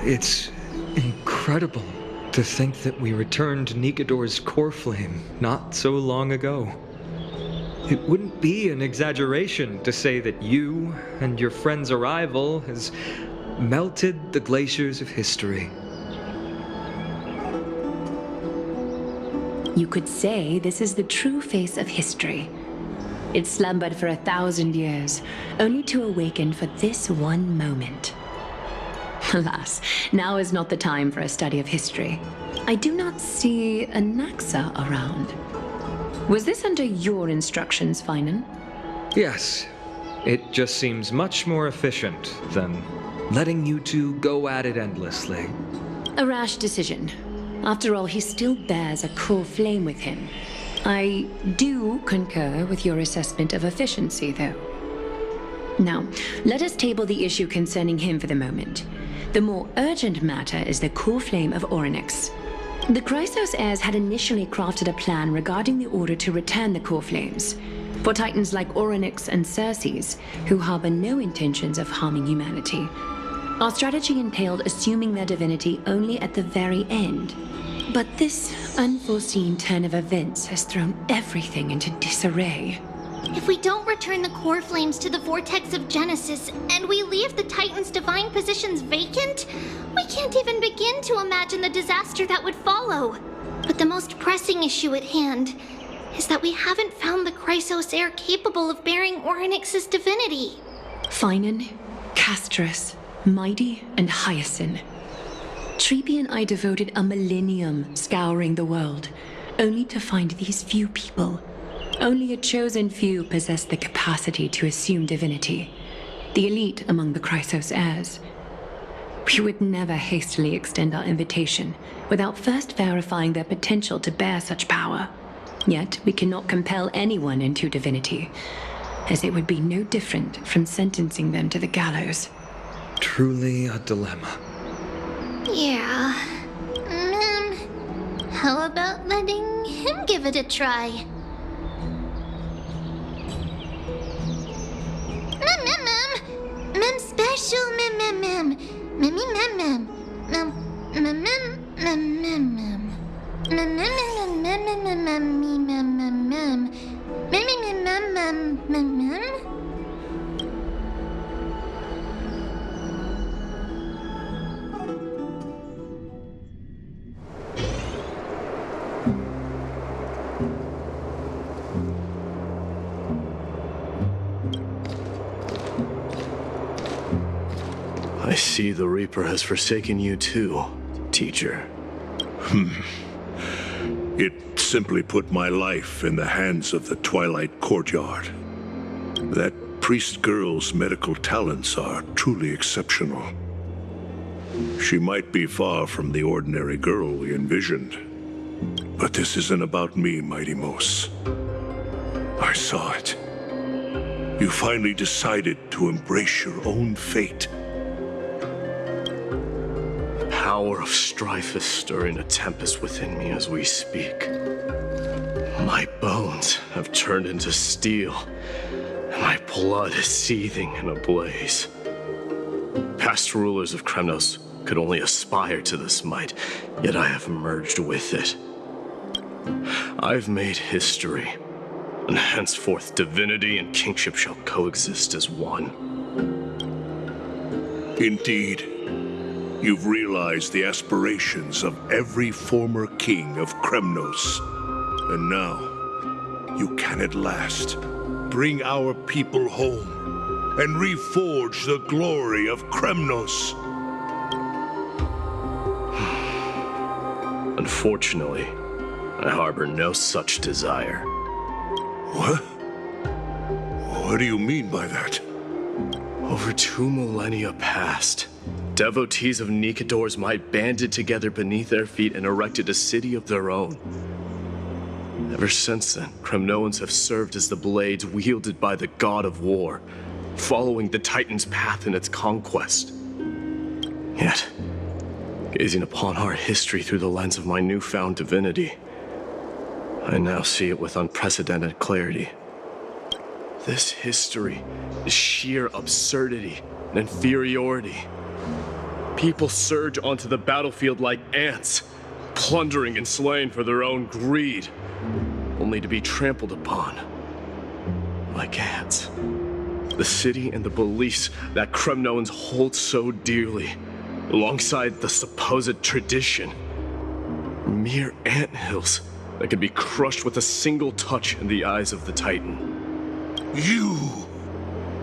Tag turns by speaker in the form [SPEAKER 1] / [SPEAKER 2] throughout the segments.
[SPEAKER 1] It's incredible to think that we returned Nikador's core flame not so long ago. It wouldn't be an exaggeration to say that you and your friend's arrival has melted the glaciers of history.
[SPEAKER 2] You could say this is the true face of history. It slumbered for 1,000 years, only to awaken for this one moment. Alas, now is not the time for a study of history. I do not see a Naxa around. Was this under your instructions, Finan?
[SPEAKER 1] Yes, it just seems much more efficient than letting you two go at it endlessly.
[SPEAKER 2] A rash decision. After all, he still bears a core flame with him. I do concur with your assessment of efficiency, though. Now, let us table the issue concerning him for the moment. The more urgent matter is the core flame of Orynyx. The Chrysos heirs had initially crafted a plan regarding the order to return the core flames. For titans like Orynyx and Circes, who harbor no intentions of harming humanity, our strategy entailed assuming their divinity only at the very end. But this unforeseen turn of events has thrown everything into disarray.
[SPEAKER 3] If we don't return the core flames to the vortex of Genesis, and we leave the Titan's divine positions vacant, we can't even begin to imagine the disaster that would follow. But the most pressing issue at hand is that we haven't found the Chrysos heir capable of bearing Orynyx's divinity.
[SPEAKER 2] Finan, Castris, Mighty, and Hyacinth. Treepy and I devoted a millennium scouring the world, only to find these few people. Only a chosen few possess the capacity to assume divinity, the elite among the Chrysos heirs. We would never hastily extend our invitation without first verifying their potential to bear such power. Yet we cannot compel anyone into divinity, as it would be no different from sentencing them to the gallows.
[SPEAKER 1] Truly a dilemma.
[SPEAKER 3] Yeah. How about letting him give it a try? Mem special mem. Mem mem. Mem mem mem mem mem. Mem mem mem mem mem mem mem. Mem mem mem mem.
[SPEAKER 4] I see the Reaper has forsaken you too, teacher.
[SPEAKER 5] It simply put my life in the hands of the Twilight Courtyard. That priest girl's medical talents are truly exceptional. She might be far from the ordinary girl we envisioned. But this isn't about me, Mighty Mos. I saw it. You finally decided to embrace your own fate.
[SPEAKER 4] The power of strife is stirring a tempest within me as we speak. My bones have turned into steel, and my blood is seething in a blaze. Past rulers of Kremnos could only aspire to this might, yet I have merged with it. I've made history, and henceforth divinity and kingship shall coexist as one.
[SPEAKER 5] Indeed. You've realized the aspirations of every former king of Kremnos. And now, you can at last bring our people home and reforge the glory of Kremnos.
[SPEAKER 4] Unfortunately, I harbor no such desire.
[SPEAKER 5] What? What do you mean by that?
[SPEAKER 4] Over 2 millennia past, devotees of Nikador's might banded together beneath their feet and erected a city of their own. Ever since then, Kremnoans have served as the blades wielded by the god of war, following the Titan's path in its conquest. Yet, gazing upon our history through the lens of my newfound divinity, I now see it with unprecedented clarity. This history is sheer absurdity and inferiority. People surge onto the battlefield like ants, plundering and slaying for their own greed, only to be trampled upon like ants. The city and the beliefs that Kremnoans hold so dearly, alongside the supposed tradition, are mere anthills that could be crushed with a single touch in the eyes of the Titan.
[SPEAKER 5] You!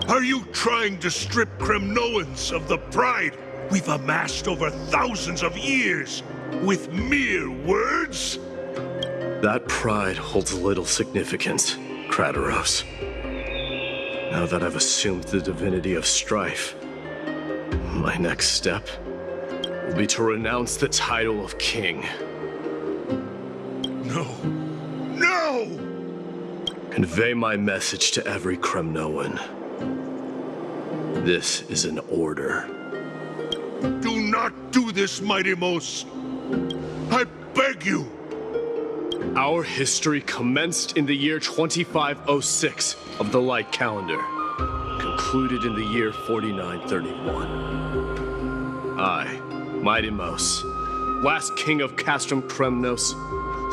[SPEAKER 5] Are you trying to strip Kremnoans of the pride we've amassed over thousands of years with mere words?
[SPEAKER 4] That pride holds little significance, Krateros. Now that I've assumed the divinity of strife, my next step will be to renounce the title of king.
[SPEAKER 5] No. No!
[SPEAKER 4] Convey my message to every Kremnoan. This is an order.
[SPEAKER 5] Do not do this, Mighty Mos. I beg you.
[SPEAKER 4] Our history commenced in the year 2506 of the Light Calendar, concluded in the year 4931. I, Mighty Mos, last king of Castrum Kremnos,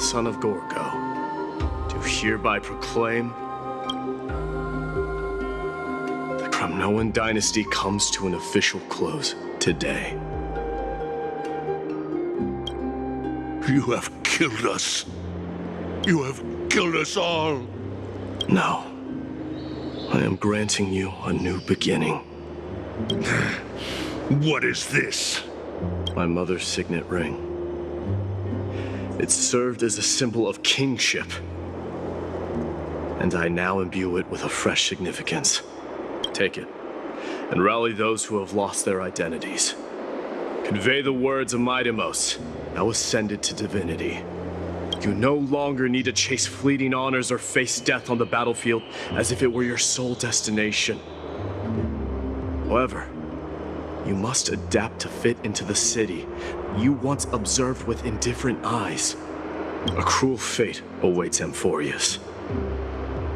[SPEAKER 4] son of Gorgo, do hereby proclaim the Kremnoan dynasty comes to an official close today.
[SPEAKER 5] You have killed us. You have killed us all.
[SPEAKER 4] No. I am granting you a new beginning.
[SPEAKER 5] What is this?
[SPEAKER 4] My mother's signet ring. It served as a symbol of kingship, and I now imbue it with a fresh significance. Take it, and rally those who have lost their identities. Convey the words of Mighty Mos, now ascended to divinity. You no longer need to chase fleeting honors or face death on the battlefield as if it were your sole destination. However, you must adapt to fit into the city you once observed with indifferent eyes. A cruel fate awaits Amphorius.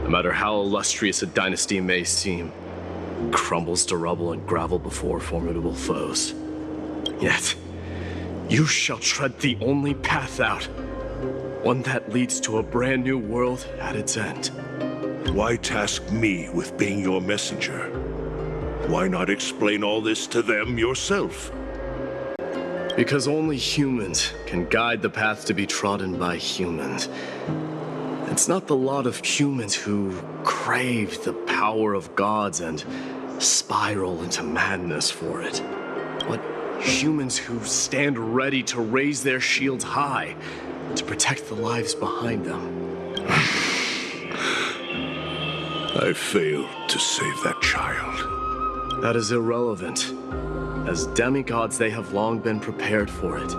[SPEAKER 4] No matter how illustrious a dynasty may seem, it crumbles to rubble and gravel before formidable foes. Yet, you shall tread the only path out, one that leads to a brand new world at its end.
[SPEAKER 5] Why task me with being your messenger? Why not explain all this to them yourself?
[SPEAKER 4] Because only humans can guide the path to be trodden by humans. It's not the lot of humans who crave the power of gods and spiral into madness for it, but humans who stand ready to raise their shields high to protect the lives behind them.
[SPEAKER 5] I failed to save that child.
[SPEAKER 4] That is irrelevant. As demigods, they have long been prepared for it.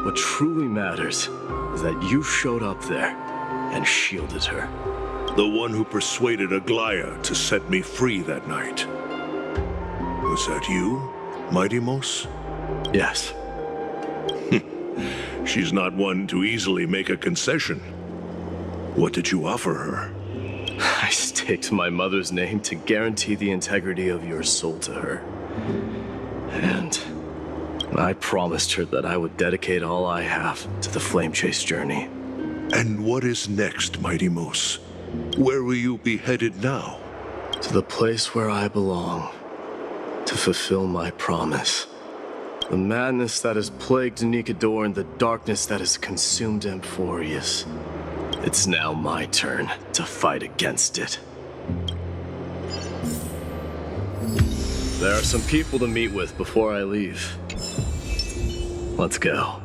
[SPEAKER 4] What truly matters is that you showed up there and shielded her.
[SPEAKER 5] The one who persuaded Aglaya to set me free that night. Was that you, Mighty Mos?
[SPEAKER 4] Yes.
[SPEAKER 5] She's not one to easily make a concession. What did you offer her?
[SPEAKER 4] I staked my mother's name to guarantee the integrity of your soul to her. And I promised her that I would dedicate all I have to the Flame Chase journey.
[SPEAKER 5] And what is next, Mighty Mos? Where will you be headed now?
[SPEAKER 4] To the place where I belong, to fulfill my promise. The madness that has plagued Nikador and the darkness that has consumed Amphorius. It's now my turn to fight against it. There are some people to meet with before I leave. Let's go.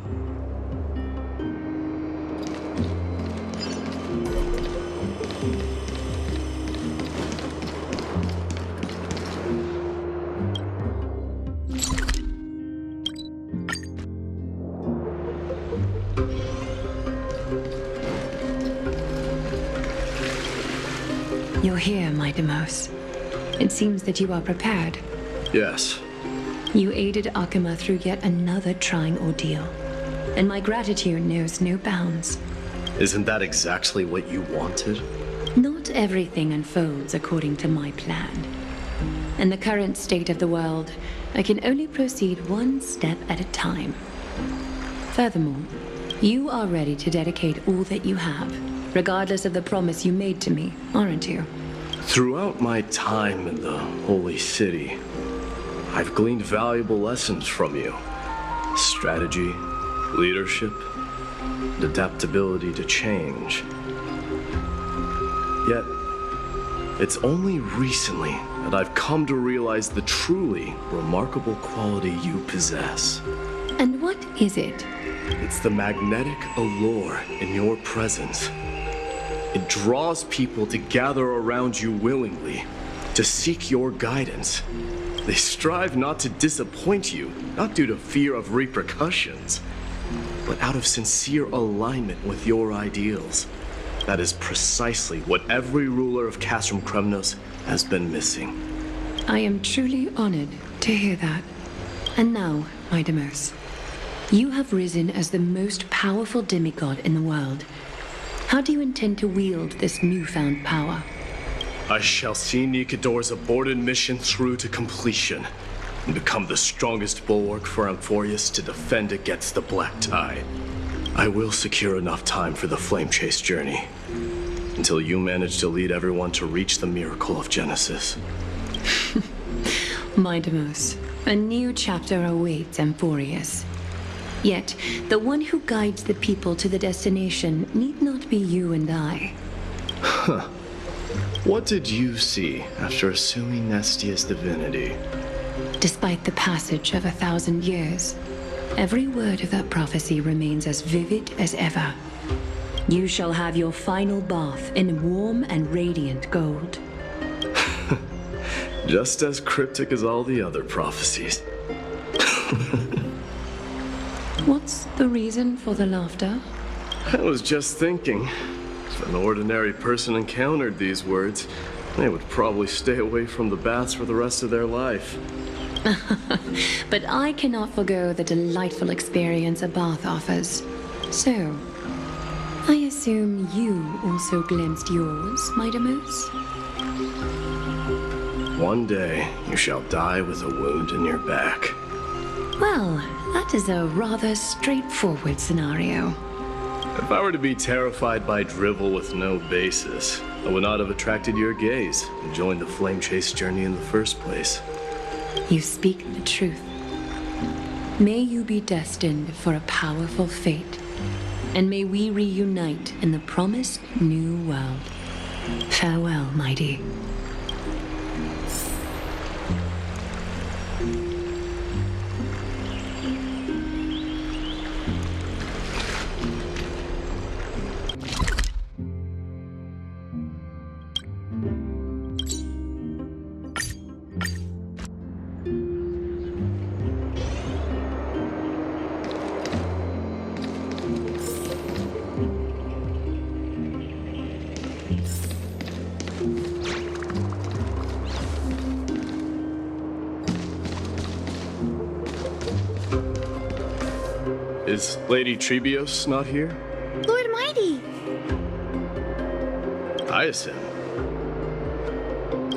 [SPEAKER 2] You're here, Mighty Mos. It seems that you are prepared.
[SPEAKER 4] Yes.
[SPEAKER 2] You aided Akima through yet another trying ordeal, and my gratitude knows no bounds.
[SPEAKER 4] Isn't that exactly what you wanted?
[SPEAKER 2] Not everything unfolds according to my plan. In the current state of the world, I can only proceed one step at a time. Furthermore, you are ready to dedicate all that you have, regardless of the promise you made to me, aren't you?
[SPEAKER 4] Throughout my time in the Holy City, I've gleaned valuable lessons from you. Strategy, leadership, and adaptability to change. Yet, it's only recently that I've come to realize the truly remarkable quality you possess.
[SPEAKER 2] And what is it?
[SPEAKER 4] It's the magnetic allure in your presence. It draws people to gather around you willingly, to seek your guidance. They strive not to disappoint you, not due to fear of repercussions, but out of sincere alignment with your ideals. That is precisely what every ruler of Castrum Kremnos has been missing.
[SPEAKER 2] I am truly honored to hear that. And now, Midamos, you have risen as the most powerful demigod in the world. How do you intend to wield this newfound power?
[SPEAKER 4] I shall see Nikador's aborted mission through to completion and become the strongest bulwark for Amphorius to defend against the Black Tide. I will secure enough time for the Flame Chase journey until you manage to lead everyone to reach the miracle of Genesis.
[SPEAKER 2] Midamos, a new chapter awaits Amphorius. Yet, the one who guides the people to the destination need not be you and I.
[SPEAKER 4] What did you see after assuming Nestia's divinity?
[SPEAKER 2] Despite the passage of 1,000 years, every word of that prophecy remains as vivid as ever. You shall have your final bath in warm and radiant gold.
[SPEAKER 4] Just as cryptic as all the other prophecies.
[SPEAKER 2] What's the reason for the laughter?
[SPEAKER 4] I was just thinking, if an ordinary person encountered these words, they would probably stay away from the baths for the rest of their life.
[SPEAKER 2] But I cannot forgo the delightful experience a bath offers. So, I assume you also glimpsed yours, Midamos?
[SPEAKER 4] One day, you shall die with a wound in your back.
[SPEAKER 2] Well, that is a rather straightforward scenario.
[SPEAKER 4] If I were to be terrified by drivel with no basis, I would not have attracted your gaze and joined the Flame Chase journey in the first place.
[SPEAKER 2] You speak the truth. May you be destined for a powerful fate, and may we reunite in the promised new world. Farewell, mighty.
[SPEAKER 4] Is Lady Trebios not here?
[SPEAKER 3] Lord Mighty!
[SPEAKER 4] Hyacinth.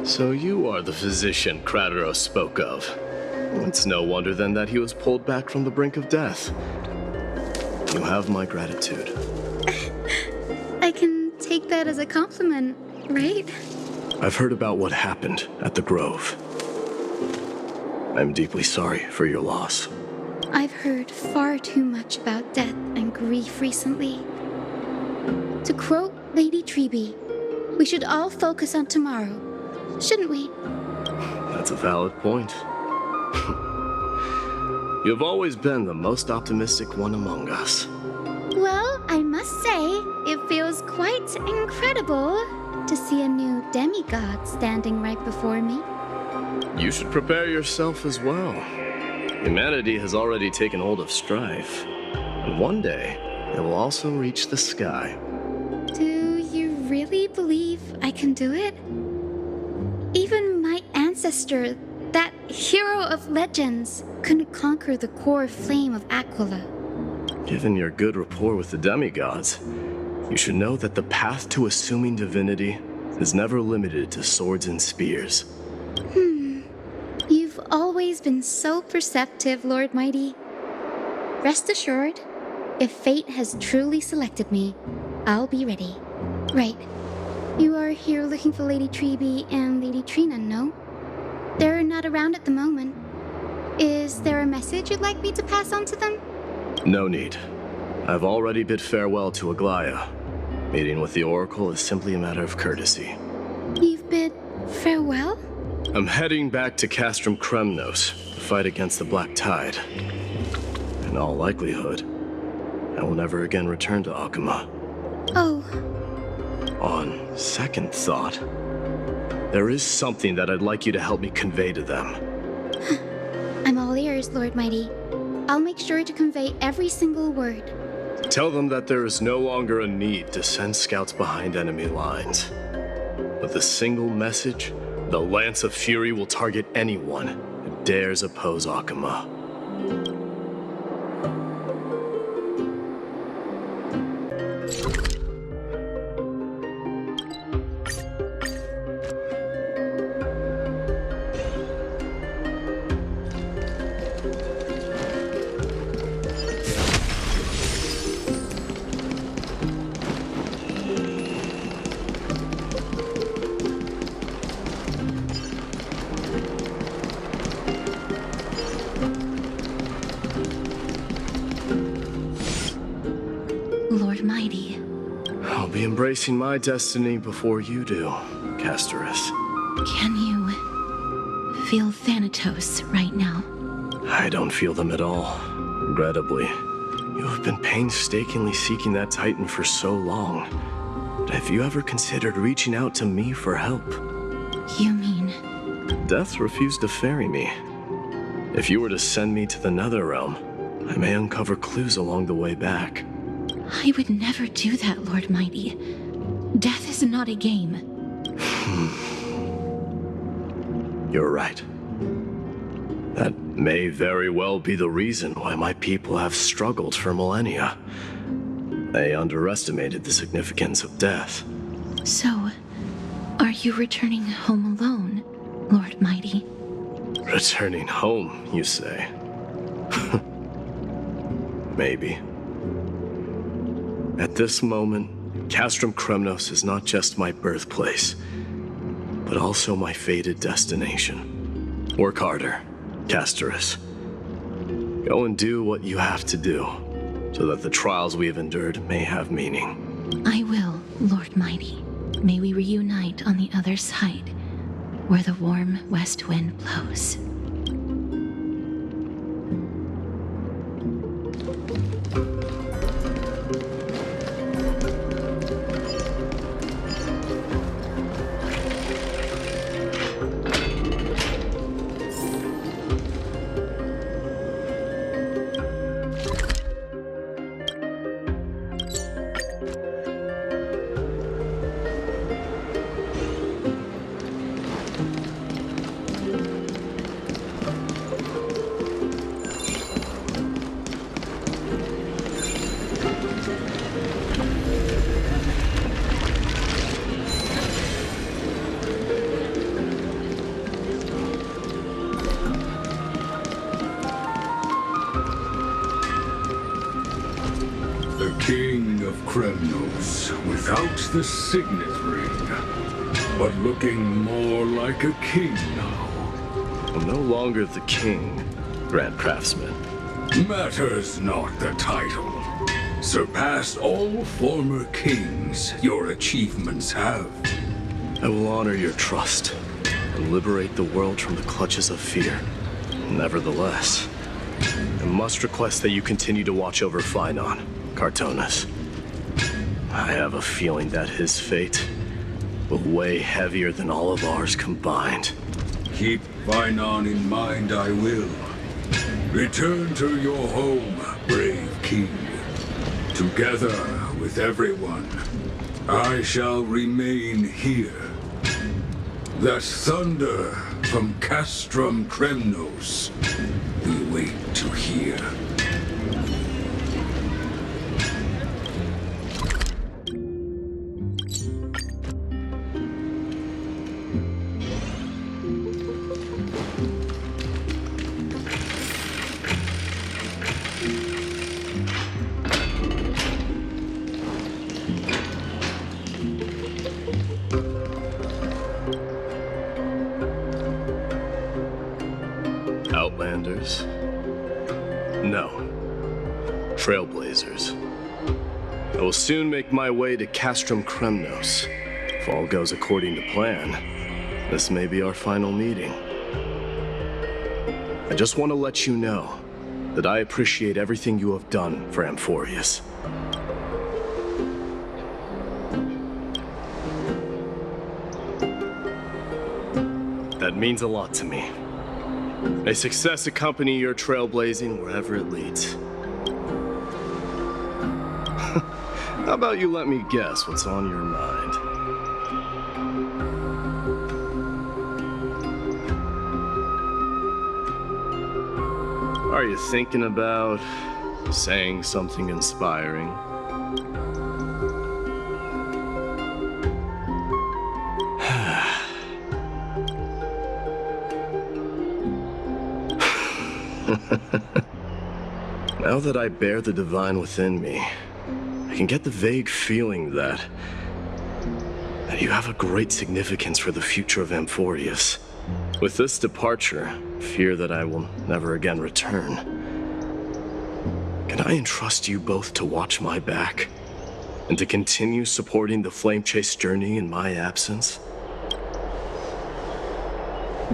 [SPEAKER 4] So you are the physician Krateros spoke of. It's no wonder then that he was pulled back from the brink of death. You have my gratitude.
[SPEAKER 3] I can take that as a compliment, right?
[SPEAKER 4] I've heard about what happened at the Grove. I'm deeply sorry for your loss.
[SPEAKER 3] I've heard far too much about death and grief recently. To quote Lady Treby, we should all focus on tomorrow, shouldn't we?
[SPEAKER 4] That's a valid point. You've always been the most optimistic one among us.
[SPEAKER 3] Well, I must say, it feels quite incredible to see a new demigod standing right before me.
[SPEAKER 4] You should prepare yourself as well. Humanity has already taken hold of strife, and one day it will also reach the sky.
[SPEAKER 3] Do you really believe I can do it? Even my ancestor, that hero of legends, couldn't conquer the core flame of Aquila.
[SPEAKER 4] Given your good rapport with the demigods, you should know that the path to assuming divinity is never limited to swords and spears.
[SPEAKER 6] always been so perceptive, Lord Mighty. Rest assured, if fate has truly selected me, I'll be ready. Right. You are here looking for Lady Treby and Lady Trina, no? They're not around at the moment. Is there a message you'd like me to pass on to them?
[SPEAKER 4] No need. I've already bid farewell to Aglaya. Meeting with the Oracle is simply a matter of courtesy.
[SPEAKER 6] You've bid farewell?
[SPEAKER 4] I'm heading back to Castrum Kremnos to fight against the Black Tide. In all likelihood, I will never again return to Akuma.
[SPEAKER 6] Oh.
[SPEAKER 4] On second thought, there is something that I'd like you to help me convey to them.
[SPEAKER 6] I'm all ears, Lord Mighty. I'll make sure to convey every single word.
[SPEAKER 4] Tell them that there is no longer a need to send scouts behind enemy lines. With a single message, the Lance of Fury will target anyone who dares oppose Akuma.
[SPEAKER 6] Lord Mighty.
[SPEAKER 4] I'll be embracing my destiny before you do, Castorus.
[SPEAKER 6] Can you feel Thanatos right now?
[SPEAKER 4] I don't feel them at all, regrettably. You have been painstakingly seeking that Titan for so long. But have you ever considered reaching out to me for help?
[SPEAKER 6] You mean...
[SPEAKER 4] Death refused to ferry me. If you were to send me to the Netherrealm, I may uncover clues along the way back.
[SPEAKER 6] I would never do that, Lord Mighty. Death is not a game.
[SPEAKER 4] You're right. That may very well be the reason why my people have struggled for millennia. They underestimated the significance of death.
[SPEAKER 6] So, are you returning home alone, Lord Mighty?
[SPEAKER 4] Returning home, you say? Maybe. At this moment, Castrum Kremnos is not just my birthplace, but also my fated destination. Work harder, Castorus. Go and do what you have to do, so that the trials we have endured may have meaning.
[SPEAKER 6] I will, Lord Mighty. May we reunite on the other side, where the warm west wind blows.
[SPEAKER 7] The King of Kremnos, without the signet ring, but looking more like a king now.
[SPEAKER 4] I'm no longer the king, Grand Craftsman.
[SPEAKER 7] Matters not the title. Surpassed all former kings your achievements have.
[SPEAKER 4] I will honor your trust and liberate the world from the clutches of fear. Nevertheless, I must request that you continue to watch over Phainon, Cartonis. I have a feeling that his fate will weigh heavier than all of ours combined.
[SPEAKER 7] Keep Phainon in mind, I will. Return to your home, brave king. Together with everyone, I shall remain here. That thunder from Castrum Kremnos we wait to hear.
[SPEAKER 4] Outlanders. No. Trailblazers. I will soon make my way to Castrum Kremnos. If all goes according to plan, this may be our final meeting. I just want to let you know that I appreciate everything you have done for Amphorius. That means a lot to me. May success accompany your trailblazing wherever it leads. How about you let me guess what's on your mind? Are you thinking about saying something inspiring? Now that I bear the divine within me, I can get the vague feeling that you have a great significance for the future of Amphorius. With this departure, fear that I will never again return. Can I entrust you both to watch my back and to continue supporting the Flame Chase journey in my absence?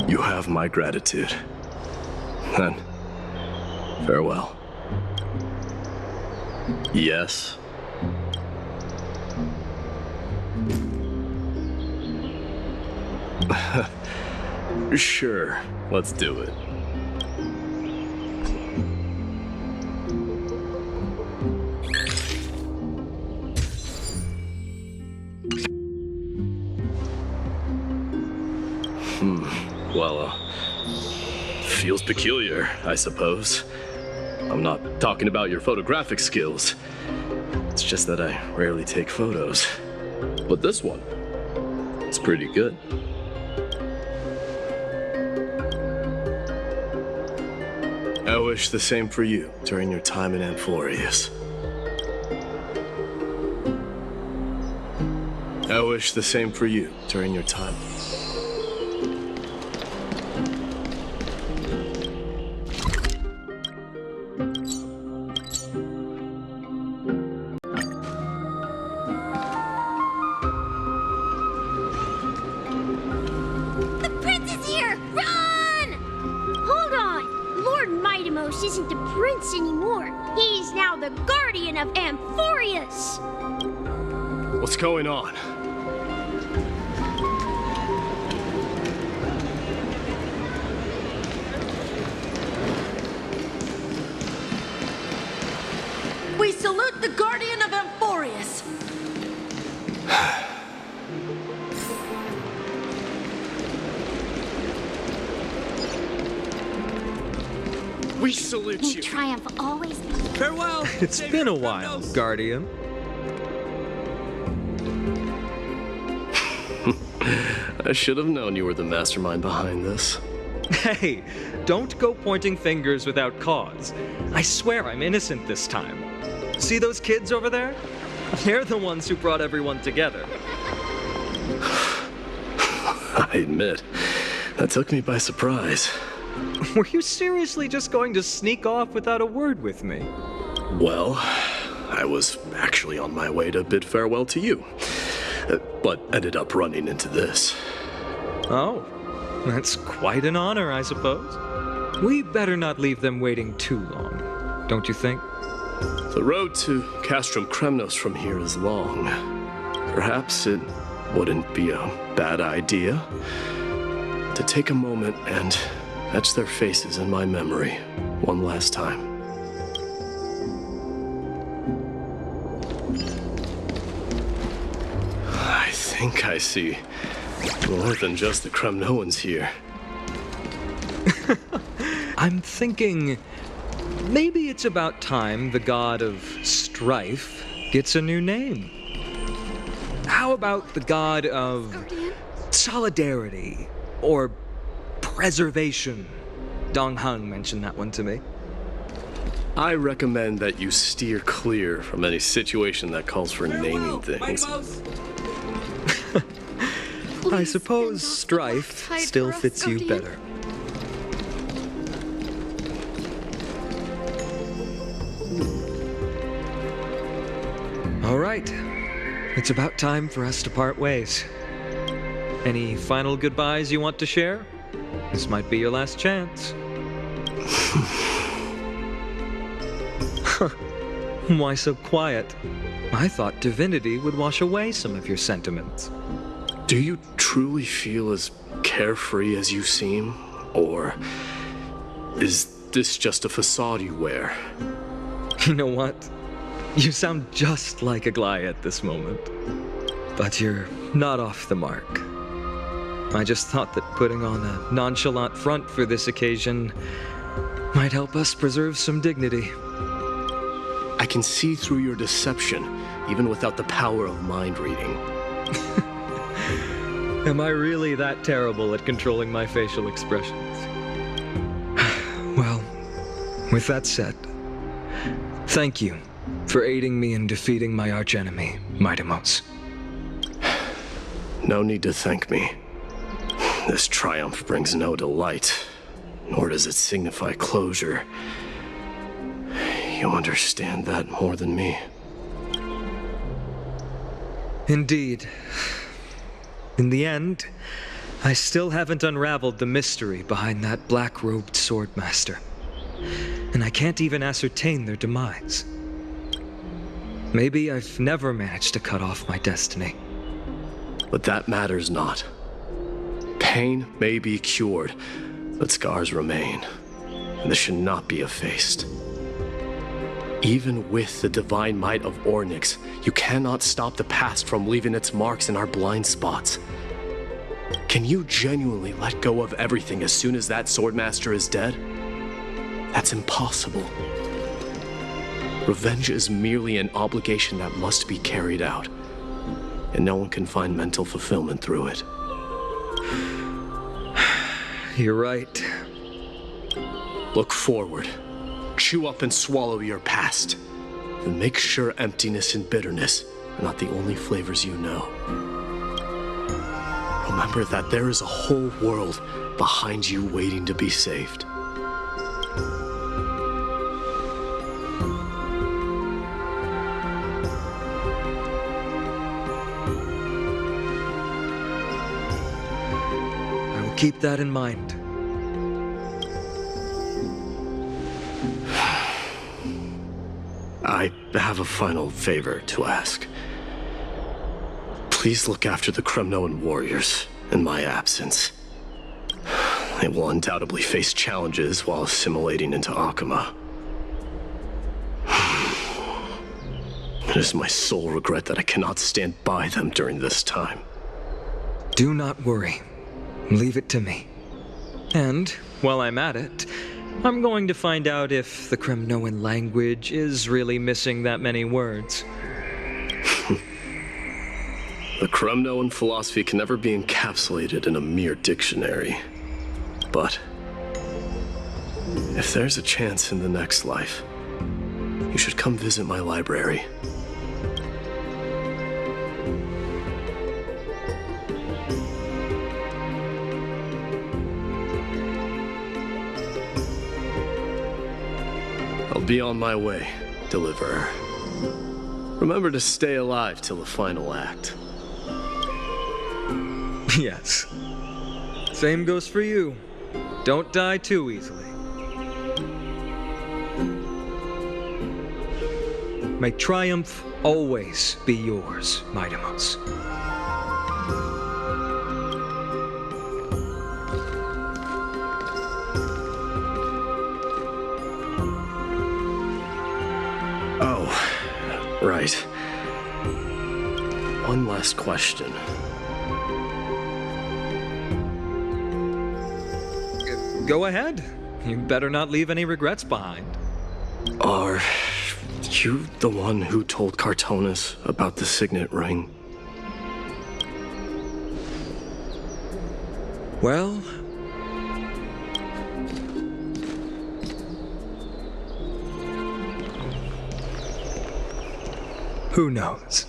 [SPEAKER 4] You have my gratitude. Then, farewell. Yes. Sure, let's do it. Well, feels peculiar, I suppose. I'm not talking about your photographic skills. It's just that I rarely take photos. But this one, it's pretty good. I wish the same for you during your time in Amphorius. I wish the same for you during your time.
[SPEAKER 3] The prince is here! Run! Hold on! Lord Mightimos isn't the prince anymore. He's now the guardian of Amphorius!
[SPEAKER 4] What's going on?
[SPEAKER 8] We salute the guardian of Amphorius.
[SPEAKER 4] We salute
[SPEAKER 3] May
[SPEAKER 4] you.
[SPEAKER 3] triumph always be.
[SPEAKER 7] Farewell.
[SPEAKER 1] It's been a while, Guardian.
[SPEAKER 4] I should have known you were the mastermind behind this.
[SPEAKER 1] Hey, don't go pointing fingers without cause. I swear I'm innocent this time. See those kids over there? They're the ones who brought everyone together.
[SPEAKER 4] I admit, that took me by surprise.
[SPEAKER 1] Were you seriously just going to sneak off without a word with me?
[SPEAKER 4] Well, I was actually on my way to bid farewell to you, but ended up running into this.
[SPEAKER 1] Oh, that's quite an honor, I suppose. We better not leave them waiting too long, don't you think?
[SPEAKER 4] The road to Castrum Kremnos from here is long. Perhaps it wouldn't be a bad idea to take a moment and etch their faces in my memory one last time. I think I see more than just the Kremnoans here.
[SPEAKER 1] I'm thinking maybe it's about time the god of strife gets a new name. How about the god of solidarity or preservation? Dong Hung mentioned that one to me.
[SPEAKER 4] I recommend that you steer clear from any situation that calls for naming things.
[SPEAKER 1] I suppose strife still fits you better. All right. It's about time for us to part ways. Any final goodbyes you want to share? This might be your last chance. Why so quiet? I thought divinity would wash away some of your sentiments.
[SPEAKER 4] Do you truly feel as carefree as you seem? Or is this just a facade you wear?
[SPEAKER 1] You know what? You sound just like a Gly at this moment. But you're not off the mark. I just thought that putting on a nonchalant front for this occasion might help us preserve some dignity.
[SPEAKER 4] I can see through your deception, even without the power of mind reading.
[SPEAKER 1] Am I really that terrible at controlling my facial expressions? Well, with that said, thank you for aiding me in defeating my archenemy, Mightimos.
[SPEAKER 4] No need to thank me. This triumph brings no delight, nor does it signify closure. You understand that more than me.
[SPEAKER 1] Indeed. In the end, I still haven't unraveled the mystery behind that black-robed swordmaster. And I can't even ascertain their demise. Maybe I've never managed to cut off my destiny.
[SPEAKER 4] But that matters not. Pain may be cured, but scars remain, and this should not be effaced. Even with the divine might of Ornyx, you cannot stop the past from leaving its marks in our blind spots. Can you genuinely let go of everything as soon as that swordmaster is dead? That's impossible. Revenge is merely an obligation that must be carried out, and no one can find mental fulfillment through it.
[SPEAKER 1] You're right.
[SPEAKER 4] Look forward. Chew up and swallow your past. And make sure emptiness and bitterness are not the only flavors you know. Remember that there is a whole world behind you waiting to be saved.
[SPEAKER 1] I will keep that in mind.
[SPEAKER 4] I have a final favor to ask. Please look after the Kremnoan warriors in my absence. They will undoubtedly face challenges while assimilating into Akama. It is my sole regret that I cannot stand by them during this time.
[SPEAKER 1] Do not worry. Leave it to me. And, while I'm at it, I'm going to find out if the Kremnoan language is really missing that many words.
[SPEAKER 4] The Kremnoan philosophy can never be encapsulated in a mere dictionary. But if there's a chance in the next life, you should come visit my library. I'll be on my way, Deliverer. Remember to stay alive till the final act.
[SPEAKER 1] Yes. Same goes for you. Don't die too easily. May triumph always be yours, Mightimos.
[SPEAKER 4] Oh, right. One last question.
[SPEAKER 1] Go ahead. You better not leave any regrets behind.
[SPEAKER 4] Are you the one who told Cartonis about the signet ring?
[SPEAKER 1] Well... who knows?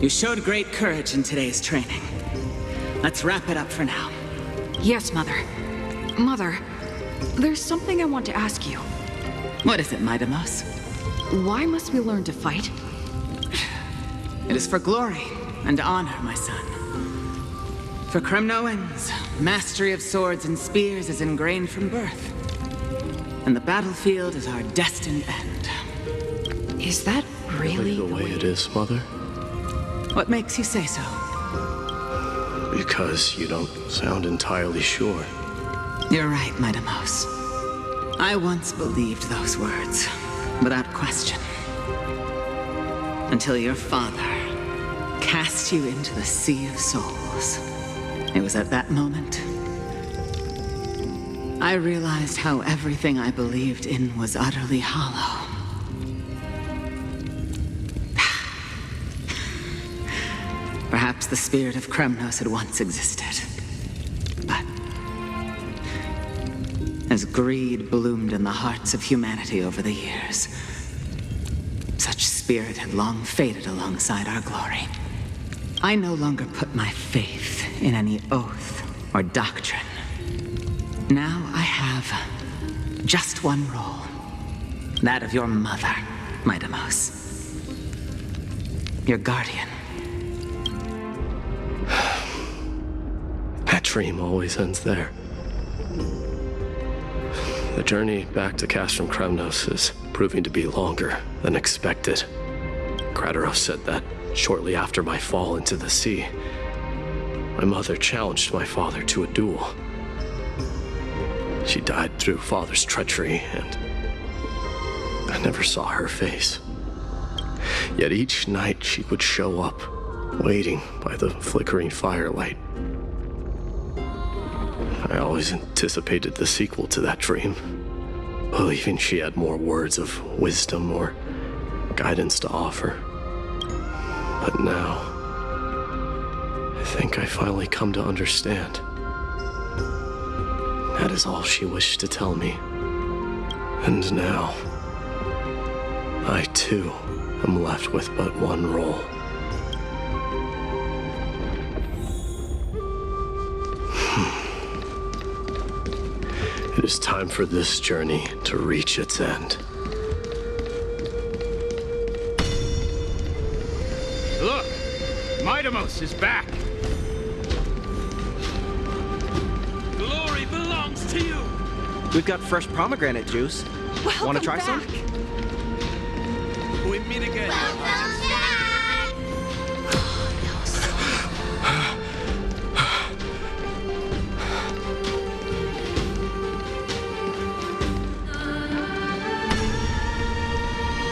[SPEAKER 9] You showed great courage in today's training. Let's wrap it up for now.
[SPEAKER 10] Yes, Mother. Mother, there's something I want to ask you.
[SPEAKER 9] What is it, Midamos?
[SPEAKER 10] Why must we learn to fight?
[SPEAKER 9] It is for glory and honor, my son. For Kremnoans, mastery of swords and spears is ingrained from birth. And the battlefield is our destined end.
[SPEAKER 10] Is that really
[SPEAKER 4] the way it is, Mother?
[SPEAKER 9] What makes you say so?
[SPEAKER 4] Because you don't sound entirely sure.
[SPEAKER 9] You're right, Midamos. I once believed those words, without question. Until your father cast you into the Sea of Souls. It was at that moment I realized how everything I believed in was utterly hollow. Perhaps the spirit of Kremnos had once existed. But as greed bloomed in the hearts of humanity over the years, such spirit had long faded alongside our glory. I no longer put my faith in any oath or doctrine. Now I have just one role. That of your mother, Midamos. Your guardian.
[SPEAKER 4] That dream always ends there. The journey back to Castrum Kremnos is proving to be longer than expected. Krataros said that shortly after my fall into the sea, my mother challenged my father to a duel. She died through father's treachery, and I never saw her face. Yet each night she would show up, waiting by the flickering firelight. I always anticipated the sequel to that dream, believing she had more words of wisdom or guidance to offer. But now, I think I finally come to understand. That is all she wished to tell me. And now, I too am left with but one role. It is time for this journey to reach its end.
[SPEAKER 11] Look! Midamos is back! Glory belongs to you!
[SPEAKER 12] We've got fresh pomegranate juice. Want to try some?
[SPEAKER 11] We meet again.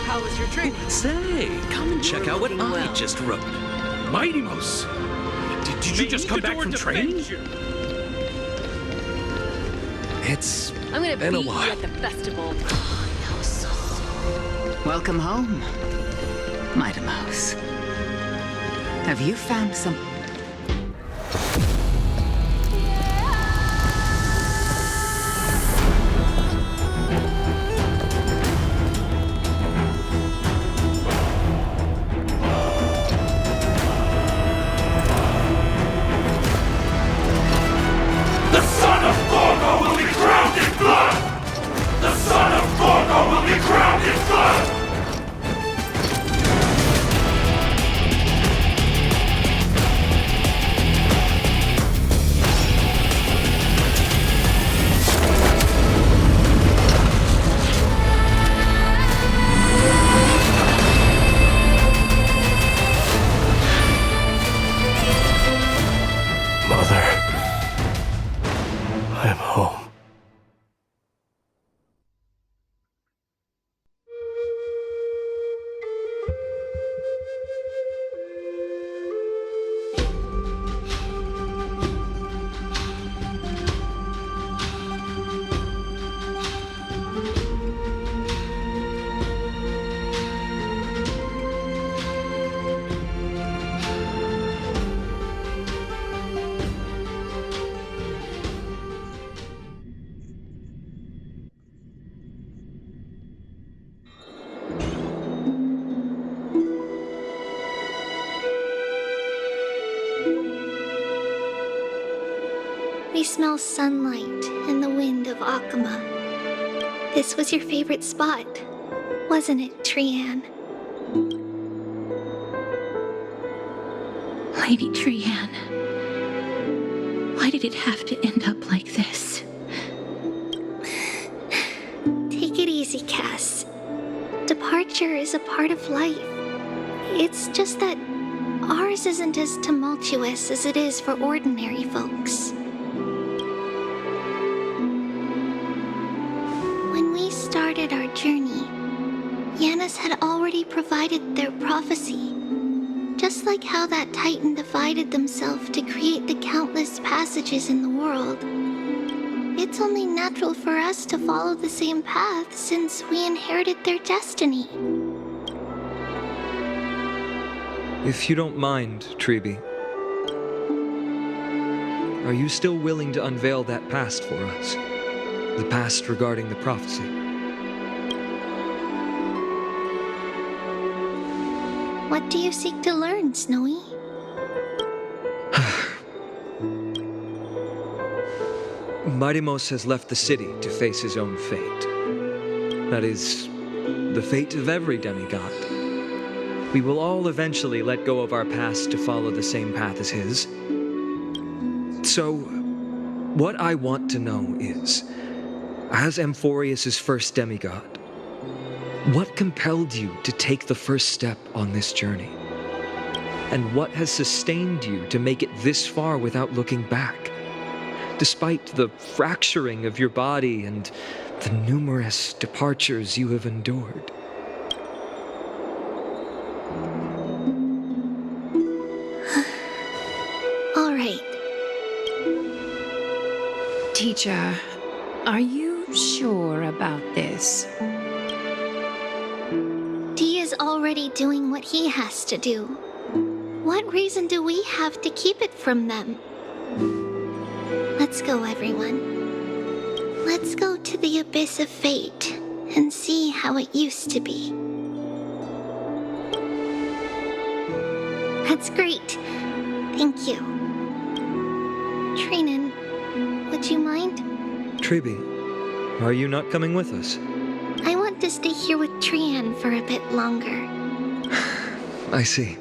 [SPEAKER 12] How was your training? Say, come and check out what I just wrote.
[SPEAKER 11] Midamos! Did you just come back from training?
[SPEAKER 12] It's
[SPEAKER 13] I'm gonna
[SPEAKER 12] been a
[SPEAKER 13] beat you
[SPEAKER 12] while.
[SPEAKER 13] at the festival.
[SPEAKER 9] Welcome home, Midamos. Have you found some...
[SPEAKER 7] The son of Gorgo will be drowned in blood! The son of Gorgo will be drowned in blood!
[SPEAKER 3] We smell sunlight and the wind of Akama. This was your favorite spot, wasn't it, Trian?
[SPEAKER 13] Lady Trian, why did it have to end up like this?
[SPEAKER 3] Take it easy, Cass. Departure is a part of life. It's just that ours isn't as tumultuous as it is for ordinary folks. When we started our journey, Yanis had already provided their prophecy. Just like how that Titan divided themselves to create the countless passages in the world. It's only natural for us to follow the same path since we inherited their destiny.
[SPEAKER 1] If you don't mind, Treeby, are you still willing to unveil that past for us? The past regarding the prophecy?
[SPEAKER 3] What do you seek to learn, Snowy?
[SPEAKER 1] Mighty-Mos has left the city to face his own fate. That is, the fate of every demigod. We will all eventually let go of our past to follow the same path as his. So, what I want to know is, as Amphorius' first demigod, what compelled you to take the first step on this journey? And what has sustained you to make it this far without looking back? Despite the fracturing of your body and the numerous departures you have endured.
[SPEAKER 3] All right.
[SPEAKER 2] Teacher, are you sure about this?
[SPEAKER 3] D is already doing what he has to do. What reason do we have to keep it from them? Let's go, everyone. Let's go to the abyss of fate and see how it used to be. That's great. Thank you. Trinan, would you mind?
[SPEAKER 1] Treeby, are you not coming with us?
[SPEAKER 3] I want to stay here with Trian for a bit longer.
[SPEAKER 1] I see.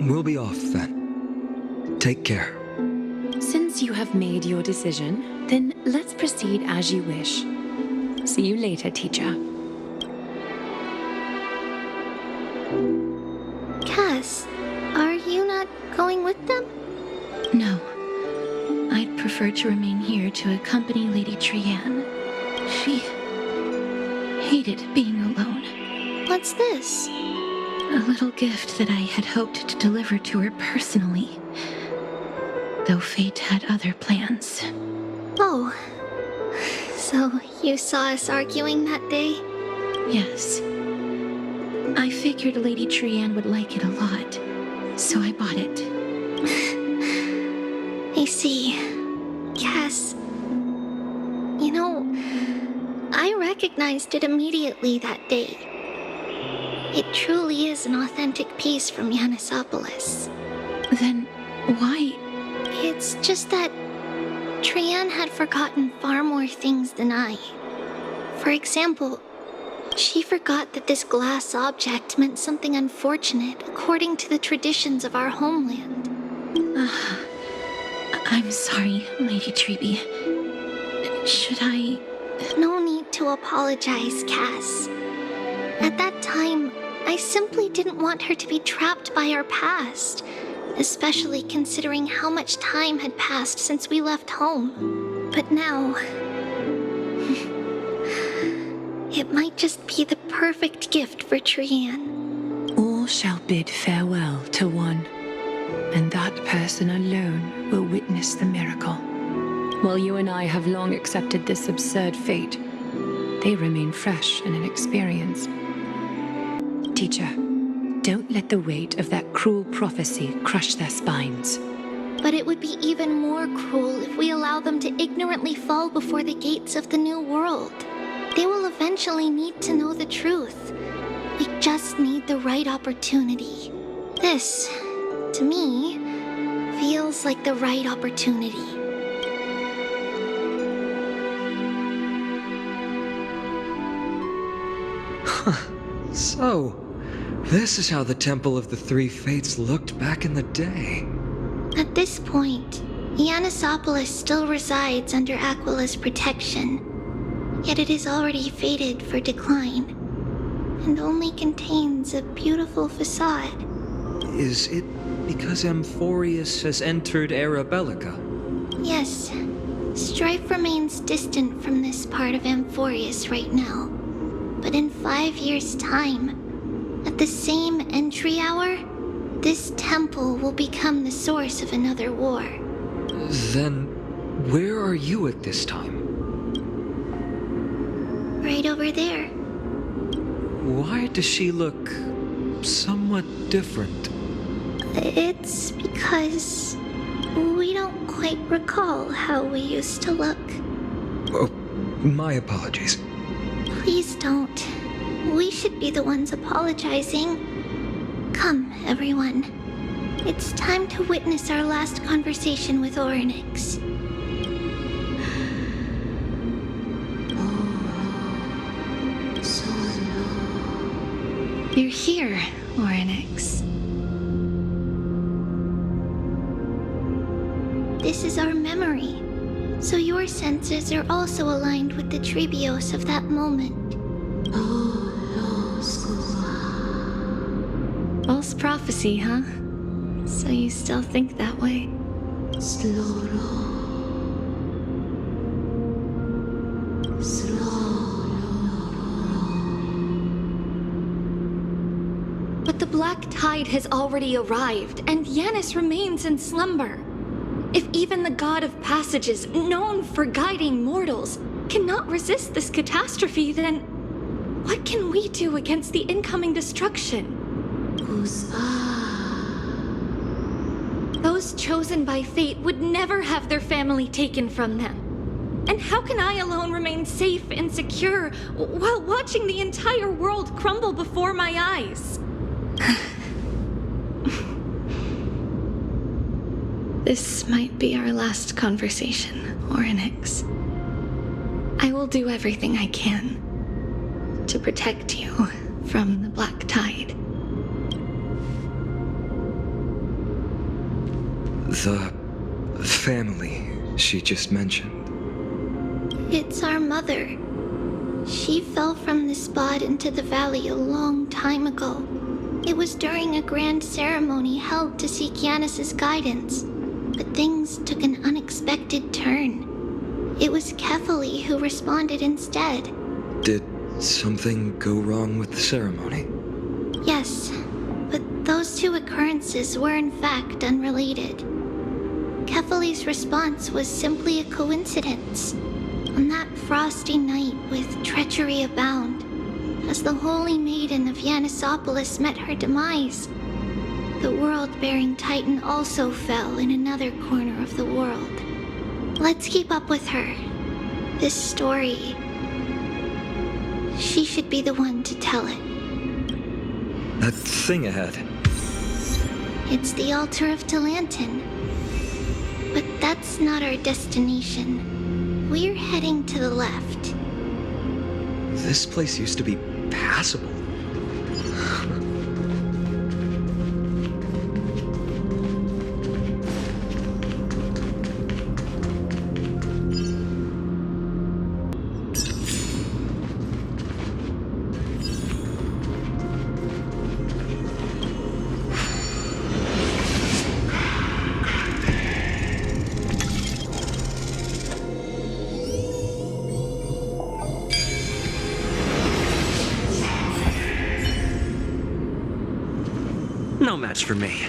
[SPEAKER 1] We'll be off then. Take care.
[SPEAKER 2] Since you have made your decision, then let's proceed as you wish. See you later, teacher.
[SPEAKER 3] Cass, are you not going with them?
[SPEAKER 13] No. I'd prefer to remain here to accompany Lady Trian. She hated being alone.
[SPEAKER 3] What's this?
[SPEAKER 13] A little gift that I had hoped to deliver to her personally. Though fate had other plans.
[SPEAKER 3] Oh. So you saw us arguing that day?
[SPEAKER 13] Yes. I figured Lady Trian would like it a lot, so I bought it.
[SPEAKER 3] I see. Cass. You know, I recognized it immediately that day. It truly is an authentic piece from Yanisopolis.
[SPEAKER 13] Then why?
[SPEAKER 3] It's just that Trian had forgotten far more things than I. For example, she forgot that this glass object meant something unfortunate according to the traditions of our homeland.
[SPEAKER 13] I'm sorry, Lady Treeby. Should I...
[SPEAKER 3] No need to apologize, Cass. At that time, I simply didn't want her to be trapped by our past, especially considering how much time had passed since we left home. But now... it might just be the perfect gift for Trian.
[SPEAKER 2] All shall bid farewell to one, and that person alone will witness the miracle. While you and I have long accepted this absurd fate, they remain fresh and inexperienced. Teacher, don't let the weight of that cruel prophecy crush their spines.
[SPEAKER 3] But it would be even more cruel if we allow them to ignorantly fall before the gates of the new world. They will eventually need to know the truth. We just need the right opportunity. This, to me, feels like the right opportunity.
[SPEAKER 1] So, this is how the Temple of the Three Fates looked back in the day.
[SPEAKER 3] At this point, Yannisopolis still resides under Aquila's protection, yet it is already fated for decline, and only contains a beautiful facade.
[SPEAKER 1] Is it because Amphorius has entered Era Bellica?
[SPEAKER 3] Yes, strife remains distant from this part of Amphorius right now, but in 5 years' time, at the same entry hour, this temple will become the source of another war.
[SPEAKER 1] Then, where are you at this time?
[SPEAKER 3] Right over there.
[SPEAKER 1] Why does she look somewhat different?
[SPEAKER 3] It's because we don't quite recall how we used to look.
[SPEAKER 1] Oh, my apologies.
[SPEAKER 3] Please don't. We should be the ones apologizing. Come, everyone. It's time to witness our last conversation with Orynyx.
[SPEAKER 2] You're here, Orynyx.
[SPEAKER 3] This is our memory, so your senses are also aligned with the Trebios of that moment.
[SPEAKER 2] False prophecy, huh? So you still think that way?
[SPEAKER 8] But the black tide has already arrived, and Yanis remains in slumber. If even the god of passages, known for guiding mortals, cannot resist this catastrophe, then what can we do against the incoming destruction? Those chosen by fate would never have their family taken from them. And how can I alone remain safe and secure while watching the entire world crumble before my eyes?
[SPEAKER 2] This might be our last conversation, Orynyx. I will do everything I can to protect you from the black tide.
[SPEAKER 1] The family she just mentioned.
[SPEAKER 3] It's our mother. She fell from the spot into the valley a long time ago. It was during a grand ceremony held to seek Yanis's guidance, but things took an unexpected turn. It was Kefali who responded instead.
[SPEAKER 1] Did something go wrong with the ceremony?
[SPEAKER 3] Yes, but those two occurrences were in fact unrelated. Kefali's response was simply a coincidence. On that frosty night with treachery abound, as the holy maiden of Yannisopolis met her demise, the world-bearing titan also fell in another corner of the world. Let's keep up with her. This story, she should be the one to tell it.
[SPEAKER 1] That thing ahead.
[SPEAKER 3] It's the altar of Talantin. But that's not our destination. We're heading to the left.
[SPEAKER 1] This place used to be passable.
[SPEAKER 12] No match for me.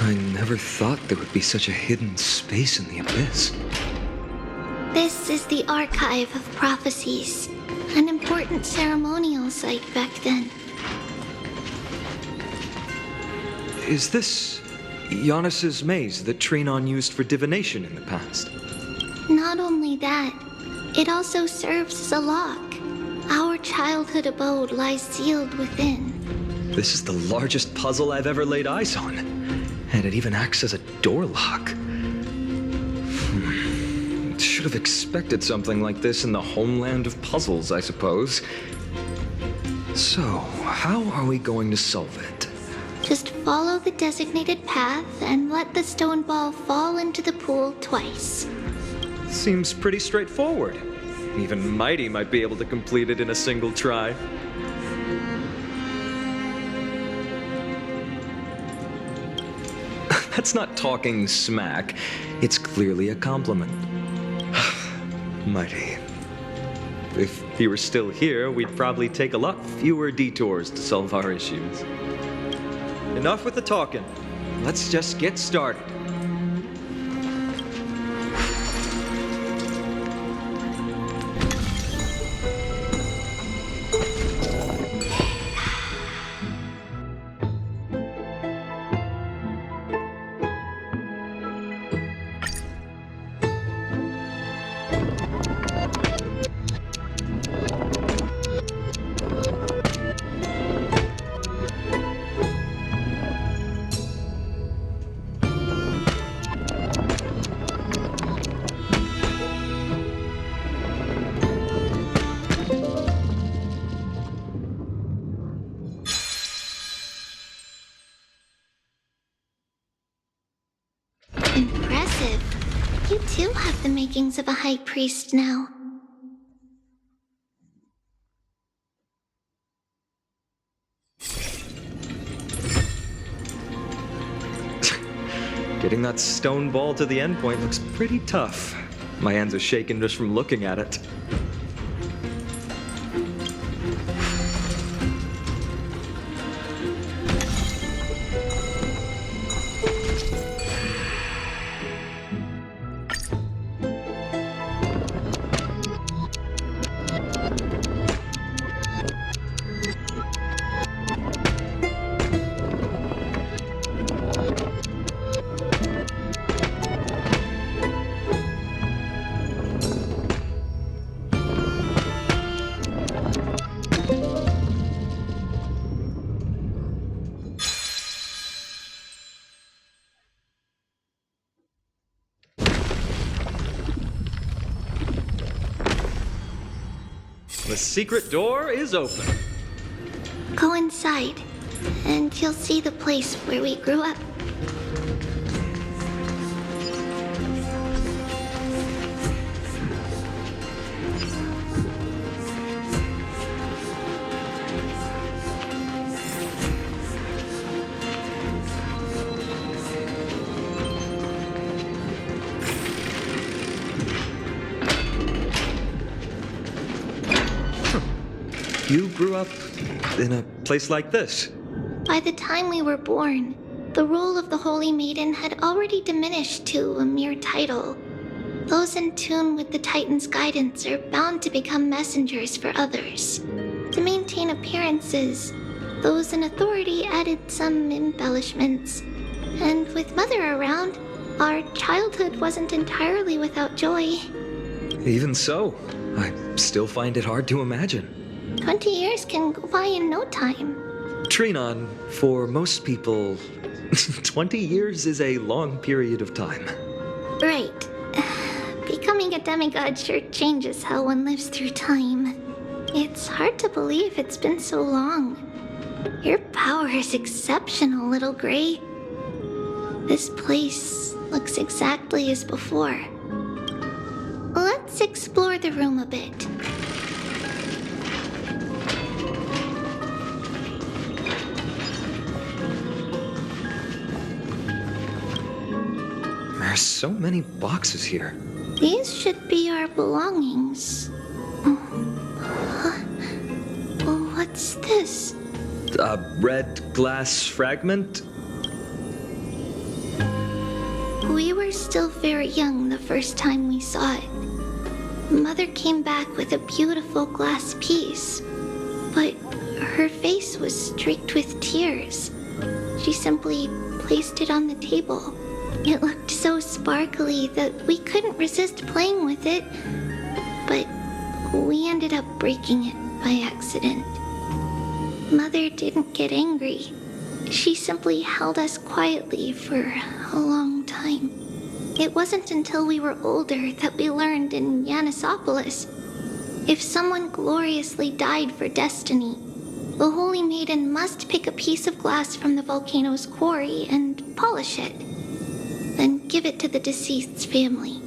[SPEAKER 1] I never thought there would be such a hidden space in the abyss.
[SPEAKER 3] This is the Archive of Prophecies, an important ceremonial site back then.
[SPEAKER 1] Is this Giannis's maze that Trinon used for divination in the past?
[SPEAKER 3] Not only that, it also serves as a lock. Our childhood abode lies sealed within.
[SPEAKER 1] This is the largest puzzle I've ever laid eyes on. And it even acts as a door lock. should have expected something like this in the homeland of puzzles, I suppose. So, how are we going to solve it?
[SPEAKER 3] Just follow the designated path and let the stone ball fall into the pool twice.
[SPEAKER 1] Seems pretty straightforward. Even Mighty might be able to complete it in a single try. That's not talking smack. It's clearly a compliment. Mighty. If he were still here, we'd probably take a lot fewer detours to solve our issues. Enough with the talking. Let's just get started.
[SPEAKER 3] Impressive. You too have the makings of a high priest now.
[SPEAKER 1] Getting that stone ball to the endpoint looks pretty tough. My hands are shaking just from looking at it. The secret door is open.
[SPEAKER 3] Go inside, and you'll see the place where we grew up.
[SPEAKER 1] You grew up in a place like this?
[SPEAKER 3] By the time we were born, the role of the Holy Maiden had already diminished to a mere title. Those in tune with the Titan's guidance are bound to become messengers for others. To maintain appearances, those in authority added some embellishments. And with Mother around, our childhood wasn't entirely without joy.
[SPEAKER 1] Even so, I still find it hard to imagine.
[SPEAKER 3] 20 years can go by in no time.
[SPEAKER 1] Trinon, for most people, 20 years is a long period of time.
[SPEAKER 3] Right. Becoming a demigod sure changes how one lives through time. It's hard to believe it's been so long. Your power is exceptional, Little Gray. This place looks exactly as before. Let's explore the room a bit.
[SPEAKER 1] There are so many boxes here.
[SPEAKER 3] These should be our belongings. What's this?
[SPEAKER 1] A red glass fragment?
[SPEAKER 3] We were still very young the first time we saw it. Mother came back with a beautiful glass piece, but her face was streaked with tears. She simply placed it on the table. It looked so sparkly that we couldn't resist playing with it, but we ended up breaking it by accident. Mother didn't get angry. She simply held us quietly for a long time. It wasn't until we were older that we learned in Yanissopolis. If someone gloriously died for destiny, the Holy Maiden must pick a piece of glass from the volcano's quarry and polish it. Then give it to the deceased's family.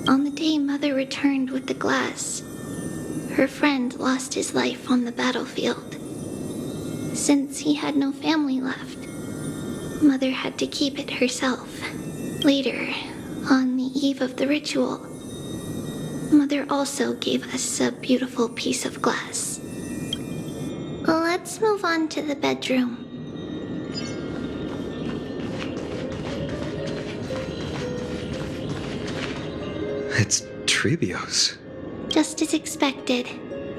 [SPEAKER 3] On the day Mother returned with the glass, her friend lost his life on the battlefield. Since he had no family left, Mother had to keep it herself. Later, on the eve of the ritual, Mother also gave us a beautiful piece of glass. Let's move on to the bedroom.
[SPEAKER 1] It's Trebios.
[SPEAKER 3] Just as expected.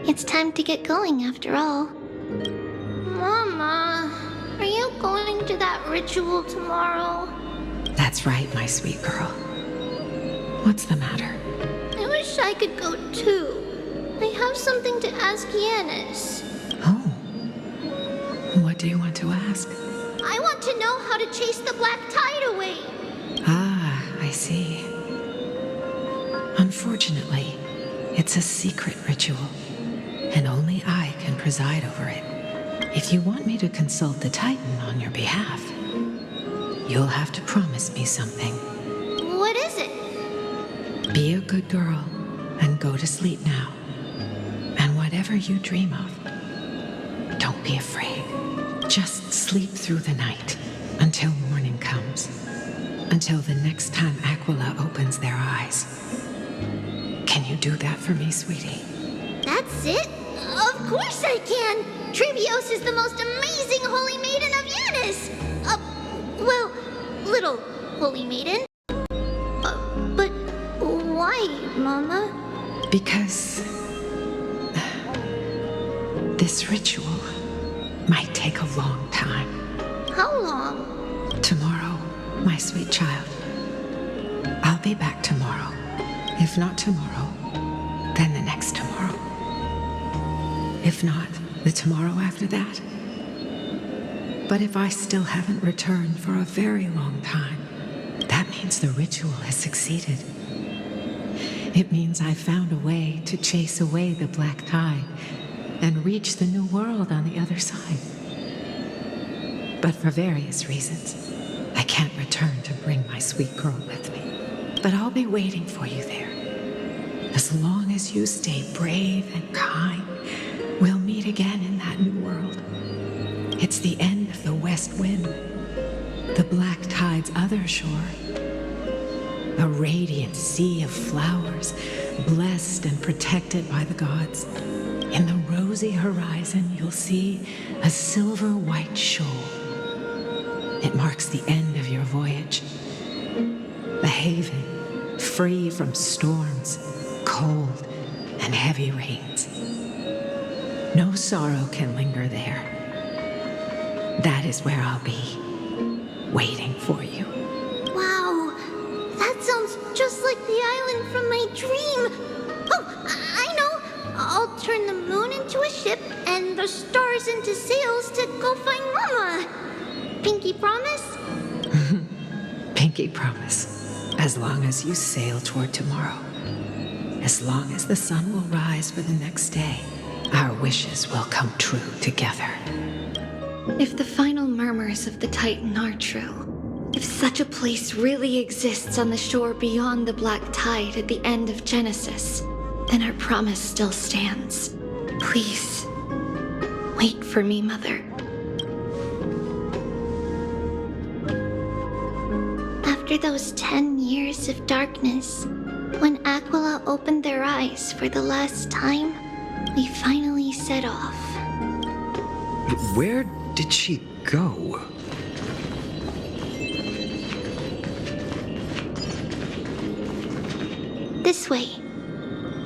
[SPEAKER 3] It's time to get going after all. Mama, are you going to that ritual tomorrow?
[SPEAKER 9] That's right, my sweet girl. What's the matter?
[SPEAKER 3] I wish I could go too. I have something to ask Yanis.
[SPEAKER 9] Oh. What do you want to ask?
[SPEAKER 3] I want to know how to chase the black tide away.
[SPEAKER 9] Ah, I see. Unfortunately, it's a secret ritual, and only I can preside over it. If you want me to consult the Titan on your behalf, you'll have to promise me something.
[SPEAKER 3] What is it?
[SPEAKER 9] Be a good girl and go to sleep now. And whatever you dream of, don't be afraid. Just sleep through the night until morning comes. Until the next time Aquila opens their eyes. Can you do that for me, sweetie?
[SPEAKER 3] That's it? Of course I can! Trebios is the most amazing Holy Maiden of Yanis! Well, little Holy Maiden. But why, Mama?
[SPEAKER 9] Because this ritual might take a long time.
[SPEAKER 3] How long?
[SPEAKER 9] Tomorrow, my sweet child. I'll be back tomorrow. If not tomorrow, then the next tomorrow. If not, the tomorrow after that. But if I still haven't returned for a very long time, that means the ritual has succeeded. It means I found a way to chase away the black tide and reach the new world on the other side. But for various reasons, I can't return to bring my sweet girl with me. But I'll be waiting for you there. As long as you stay brave and kind, we'll meet again in that new world. It's the end of the west wind, the black tide's other shore. A radiant sea of flowers, blessed and protected by the gods. In the rosy horizon, you'll see a silver-white shoal. It marks the end of your voyage. A haven, free from storms, cold, and heavy rains. No sorrow can linger there. That is where I'll be, waiting for you.
[SPEAKER 3] Wow, that sounds just like the island from my dream. Oh, I know. I'll turn the moon into a ship and the stars into sails to go find Mama. Pinky promise?
[SPEAKER 9] Pinky promise. As long as you sail toward tomorrow. As long as the sun will rise for the next day, our wishes will come true together.
[SPEAKER 8] If the final murmurs of the Titan are true, if such a place really exists on the shore beyond the black tide at the end of Genesis, then our promise still stands. Please, wait for me, Mother.
[SPEAKER 3] After those 10 years of darkness, when Aquila opened their eyes for the last time, we finally set off.
[SPEAKER 1] Where did she go?
[SPEAKER 3] This way.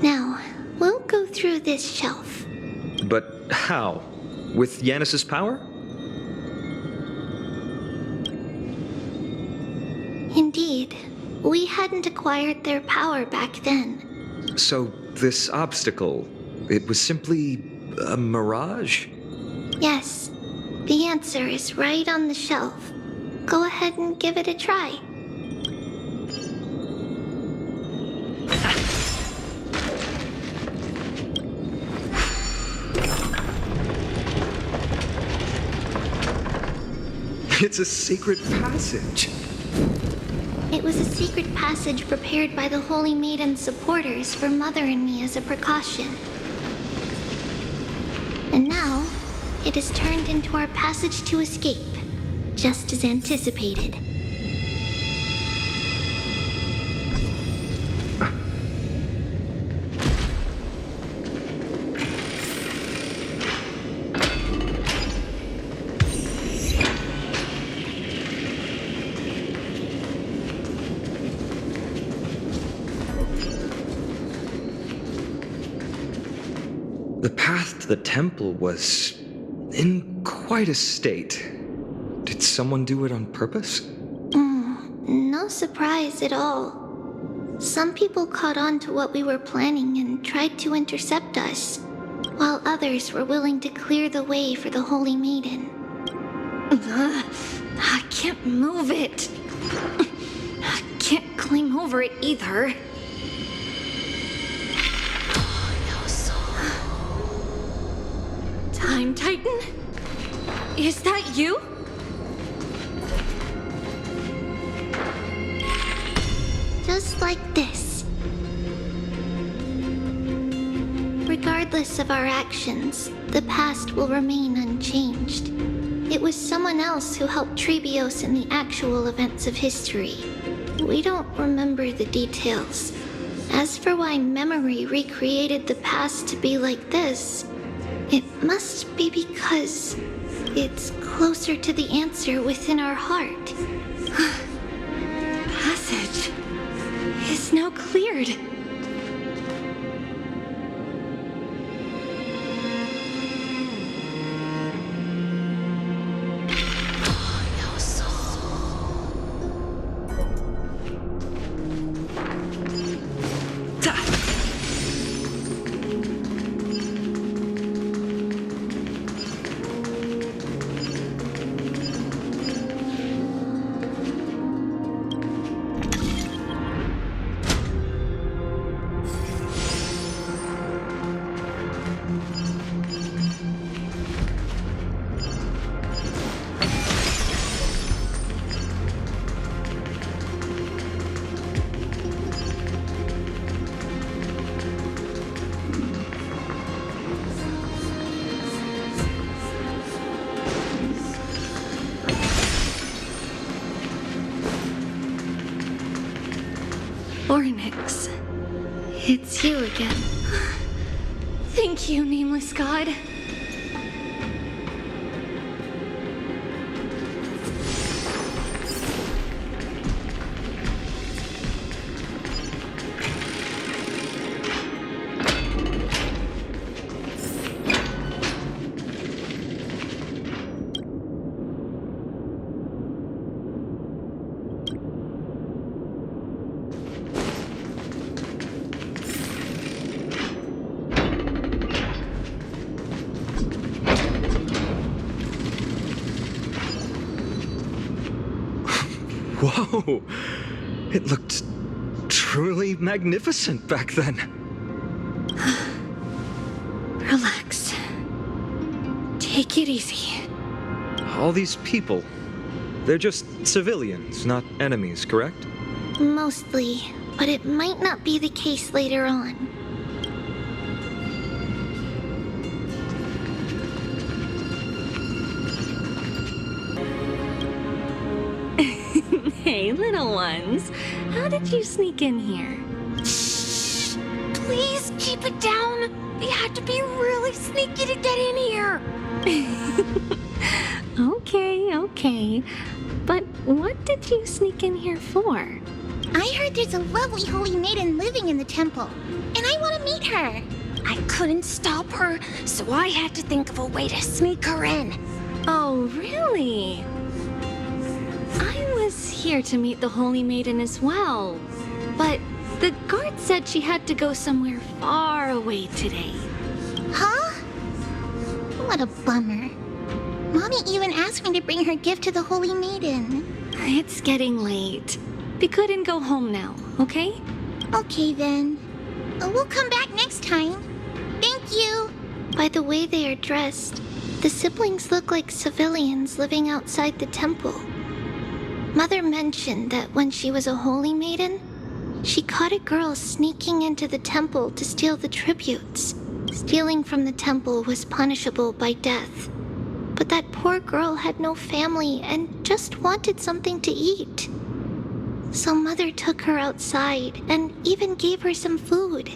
[SPEAKER 3] Now, we'll go through this shelf.
[SPEAKER 1] But how? With Yanis's power?
[SPEAKER 3] Indeed. We hadn't acquired their power back then.
[SPEAKER 1] So this obstacle, it was simply a mirage?
[SPEAKER 3] Yes. The answer is right on the shelf. Go ahead and give it a try.
[SPEAKER 1] It's a secret passage.
[SPEAKER 3] It was a secret passage prepared by the Holy Maiden's supporters for Mother and me as a precaution. And now, it is turned into our passage to escape, just as anticipated.
[SPEAKER 1] The path to the temple was in quite a state. Did someone do it on purpose?
[SPEAKER 3] No surprise at all. Some people caught on to what we were planning and tried to intercept us, while others were willing to clear the way for the Holy Maiden.
[SPEAKER 8] I can't move it. I can't climb over it either. Time Titan? Is that you?
[SPEAKER 3] Just like this. Regardless of our actions, the past will remain unchanged. It was someone else who helped Trebios in the actual events of history. We don't remember the details. As for why memory recreated the past to be like this, it must be because it's closer to the answer within our heart.
[SPEAKER 8] Passage is now cleared. Ornix, it's you again. Thank you, Nameless God.
[SPEAKER 1] Whoa! It looked truly magnificent back then.
[SPEAKER 8] Relax. Take it easy.
[SPEAKER 1] All these people, they're just civilians, not enemies, correct?
[SPEAKER 3] Mostly, but it might not be the case later on.
[SPEAKER 8] Hey, little ones. How did you sneak in here?
[SPEAKER 3] Shh! Please keep it down. You had to be really sneaky to get in here.
[SPEAKER 8] Okay. But what did you sneak in here for?
[SPEAKER 3] I heard there's a lovely holy maiden living in the temple, and I want to meet her. I couldn't stop her, so I had to think of a way to sneak her in.
[SPEAKER 8] Oh, really? I was here to meet the Holy Maiden as well, but the guard said she had to go somewhere far away today.
[SPEAKER 3] Huh? What a bummer. Mommy even asked me to bring her gift to the Holy Maiden.
[SPEAKER 8] It's getting late. We couldn't go home now, okay?
[SPEAKER 3] Okay then. We'll come back next time. Thank you. By the way they are dressed, The siblings look like civilians living outside the temple. Mother mentioned that when she was a holy maiden, she caught a girl sneaking into the temple to steal the tributes. Stealing from the temple was punishable by death. But that poor girl had no family and just wanted something to eat. So Mother took her outside and even gave her some food.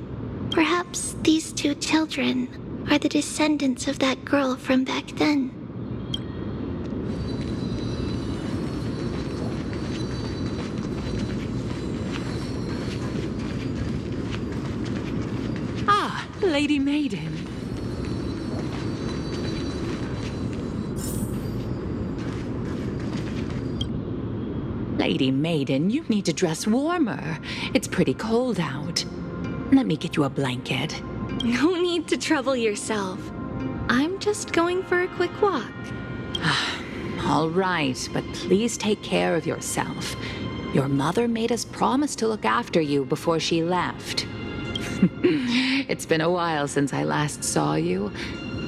[SPEAKER 3] Perhaps these two children are the descendants of that girl from back then.
[SPEAKER 10] Ah, Lady Maiden. Lady Maiden, you need to dress warmer. It's pretty cold out. Let me get you a blanket.
[SPEAKER 8] No need to trouble yourself. I'm just going for a quick walk.
[SPEAKER 10] All right, but please take care of yourself. Your mother made us promise to look after you before she left. It's been a while since I last saw you.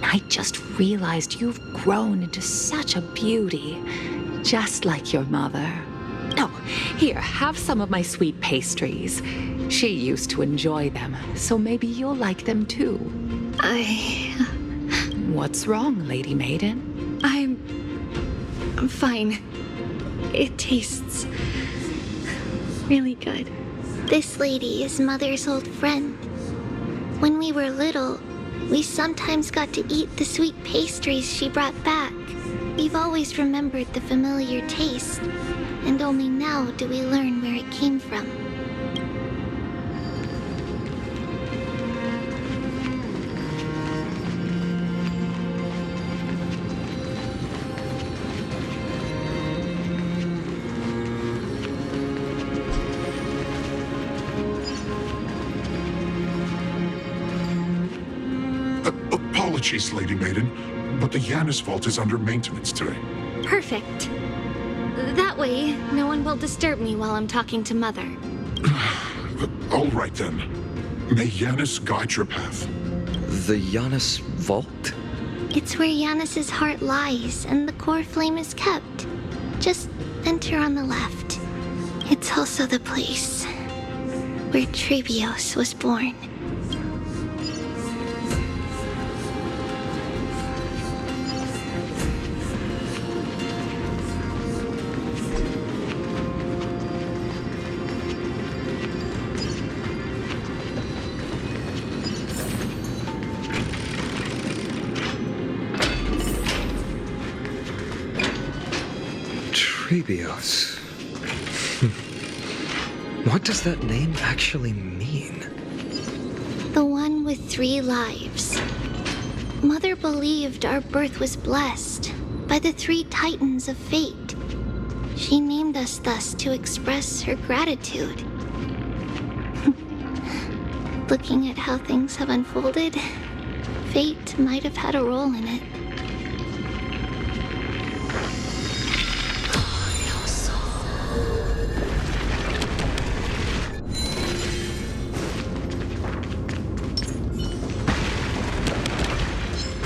[SPEAKER 10] I just realized you've grown into such a beauty, just like your mother. Oh, here, have some of my sweet pastries. She used to enjoy them, so maybe you'll like them too. What's wrong, Lady Maiden?
[SPEAKER 8] I'm fine. It tastes really good.
[SPEAKER 3] This lady is Mother's old friend. When we were little, we sometimes got to eat the sweet pastries she brought back. We've always remembered the familiar taste, and only now do we learn where it came from.
[SPEAKER 14] Apologies, Lady Maiden, but the Yanis vault is under maintenance today.
[SPEAKER 8] Perfect. That way, no one will disturb me while I'm talking to Mother.
[SPEAKER 14] All right then. May Yanis guide your path.
[SPEAKER 1] The Yanis vault?
[SPEAKER 3] It's where Yanis's heart lies and the core flame is kept. Just enter on the left. It's also the place where Trebios was born.
[SPEAKER 1] Trebios. What does that name actually mean?
[SPEAKER 3] The one with 3 lives. Mother believed our birth was blessed by the 3 titans of fate. She named us thus to express her gratitude. Looking at how things have unfolded, fate might have had a role in it.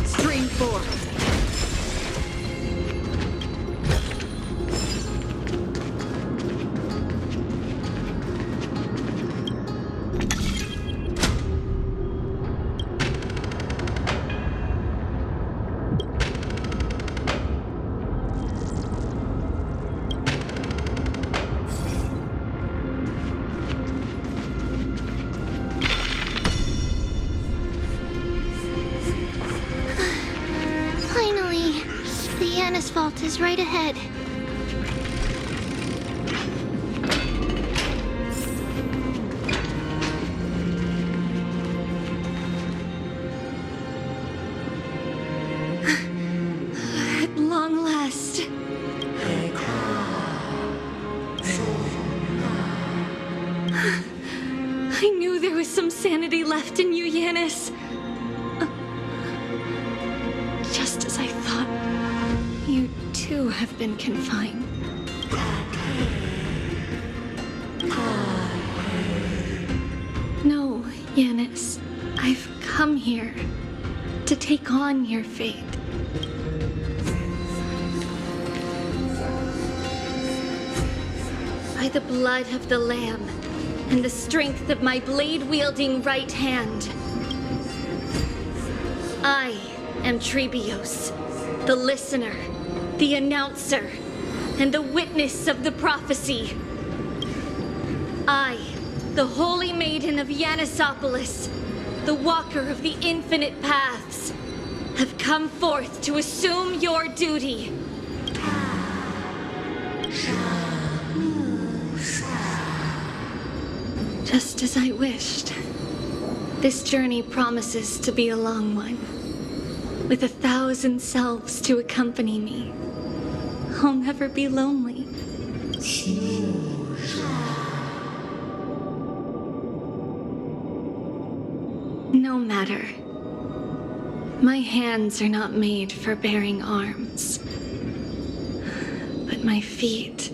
[SPEAKER 8] Stream 4.
[SPEAKER 3] Finally, the Yanis vault is right ahead.
[SPEAKER 8] At long last. I knew there was some sanity left in you, Yanis. Just as I thought, you too have been confined. No, Yanis. I've come here to take on your fate. By the blood of the Lamb and the strength of my blade-wielding right hand, I am Trebios, the listener, the announcer, and the witness of the prophecy. I, the Holy Maiden of Yanisopolis, the walker of the infinite paths, have come forth to assume your duty. Just as I wished. This journey promises to be a long one, with 1,000 selves to accompany me. I'll never be lonely. No matter. My hands are not made for bearing arms, but my feet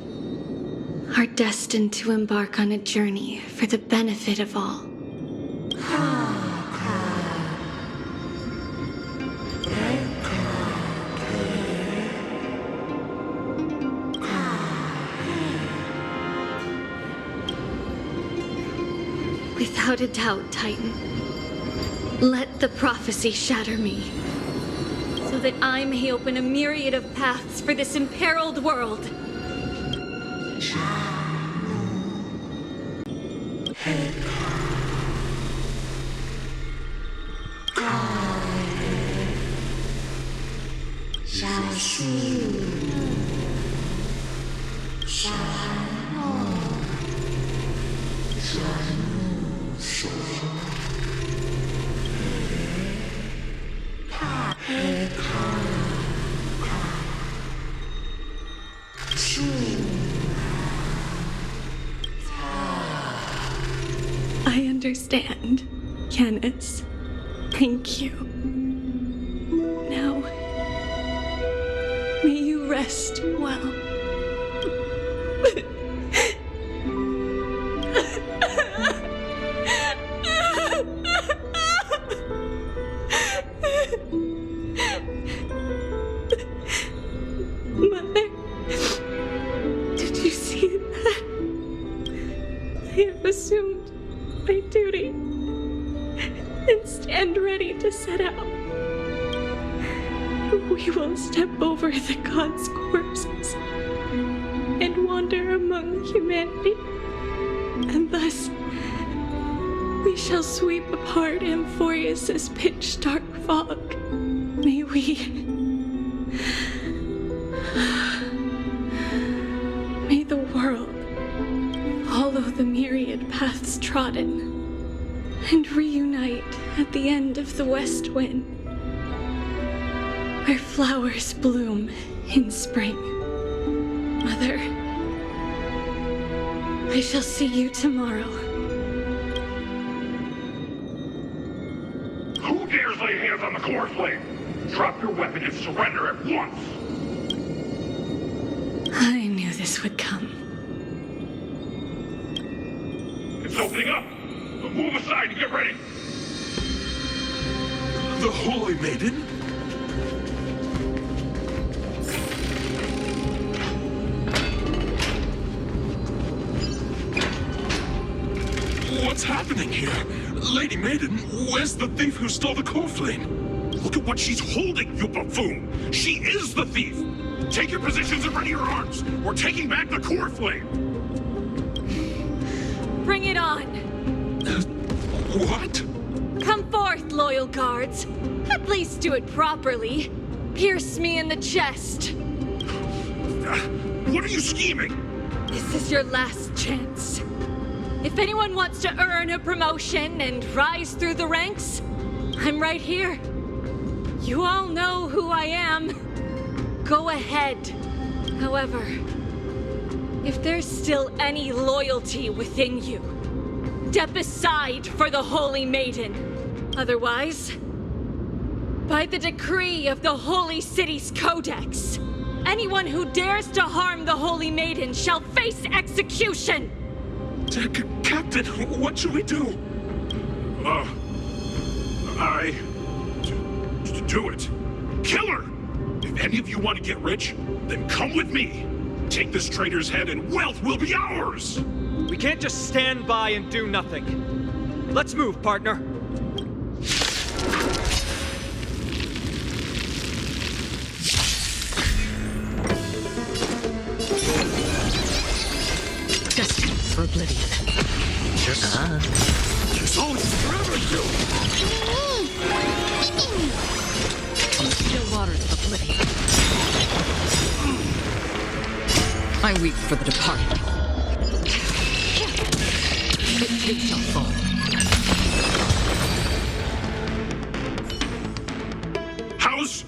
[SPEAKER 8] are destined to embark on a journey for the benefit of all. Without a doubt, Titan. Let the prophecy shatter me, so that I may open a myriad of paths for this imperiled world. I understand, Yanis. Thank you. Now, may you rest well. Mother, did you see that? I have assumed my duty and stand ready to set out. We will step over the gods' corpses and wander among humanity, and thus we shall sweep apart Amphorius's pitch-dark fog. May the world follow the myriad paths trodden and reunite at the end of the west wind, where flowers bloom in spring. Mother, I shall see you tomorrow.
[SPEAKER 14] Who dares lay hands on the core flame? Drop your weapon and surrender at once!
[SPEAKER 8] I knew this would come.
[SPEAKER 14] It's opening up! Move aside and get ready! The Holy Maiden? What's happening here? Lady Maiden, where's the thief who stole the core flame? Look at what she's holding, you buffoon! She is the thief! Take your positions and ready your arms! We're taking back the core flame!
[SPEAKER 8] Bring it on!
[SPEAKER 14] What?
[SPEAKER 8] Come forth, loyal guards. At least do it properly. Pierce me in the chest.
[SPEAKER 14] What are you scheming?
[SPEAKER 8] This is your last chance. If anyone wants to earn a promotion and rise through the ranks, I'm right here. You all know who I am. Go ahead. However, if there's still any loyalty within you, step aside for the Holy Maiden. Otherwise, by the decree of the Holy City's Codex, anyone who dares to harm the Holy Maiden shall face execution!
[SPEAKER 14] Captain, what should we do? Do it. Kill her! If any of you want to get rich, then come with me. Take this traitor's head and wealth will be ours!
[SPEAKER 1] We can't just stand by and do nothing. Let's move, partner.
[SPEAKER 10] Destined for oblivion.
[SPEAKER 14] There's only forever you!
[SPEAKER 10] On the still waters of oblivion. I weep for the departed. It too shall fall.
[SPEAKER 14] How's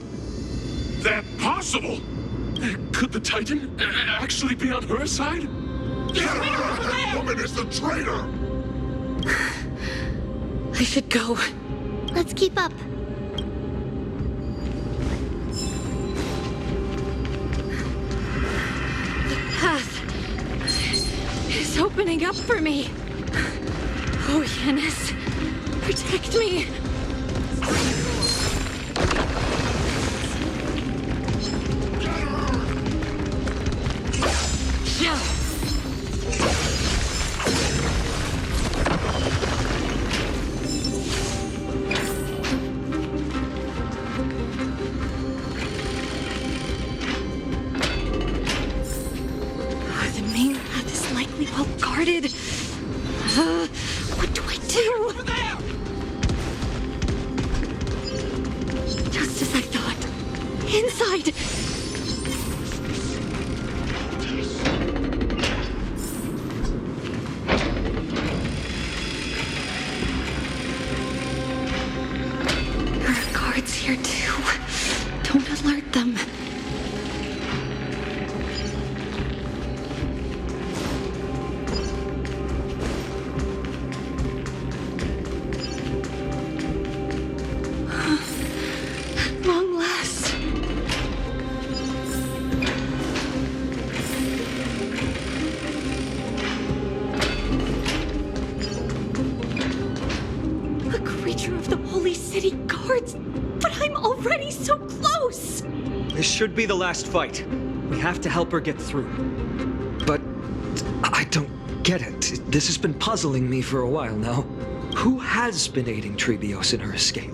[SPEAKER 14] that possible? Could the Titan actually be on her side? That woman is the traitor!
[SPEAKER 8] I should go.
[SPEAKER 3] Let's keep up.
[SPEAKER 8] The path is opening up for me. Oh, Yanis, protect me. Yeah. The main path is likely well guarded. What do I do? Over there! Just as I thought. Inside! There are guards here too. Don't alert them. Long last. A creature of the Holy City guards, but I'm already so close.
[SPEAKER 1] This should be the last fight. We have to help her get through. But I don't get it. This has been puzzling me for a while now. Who has been aiding Treebios in her escape?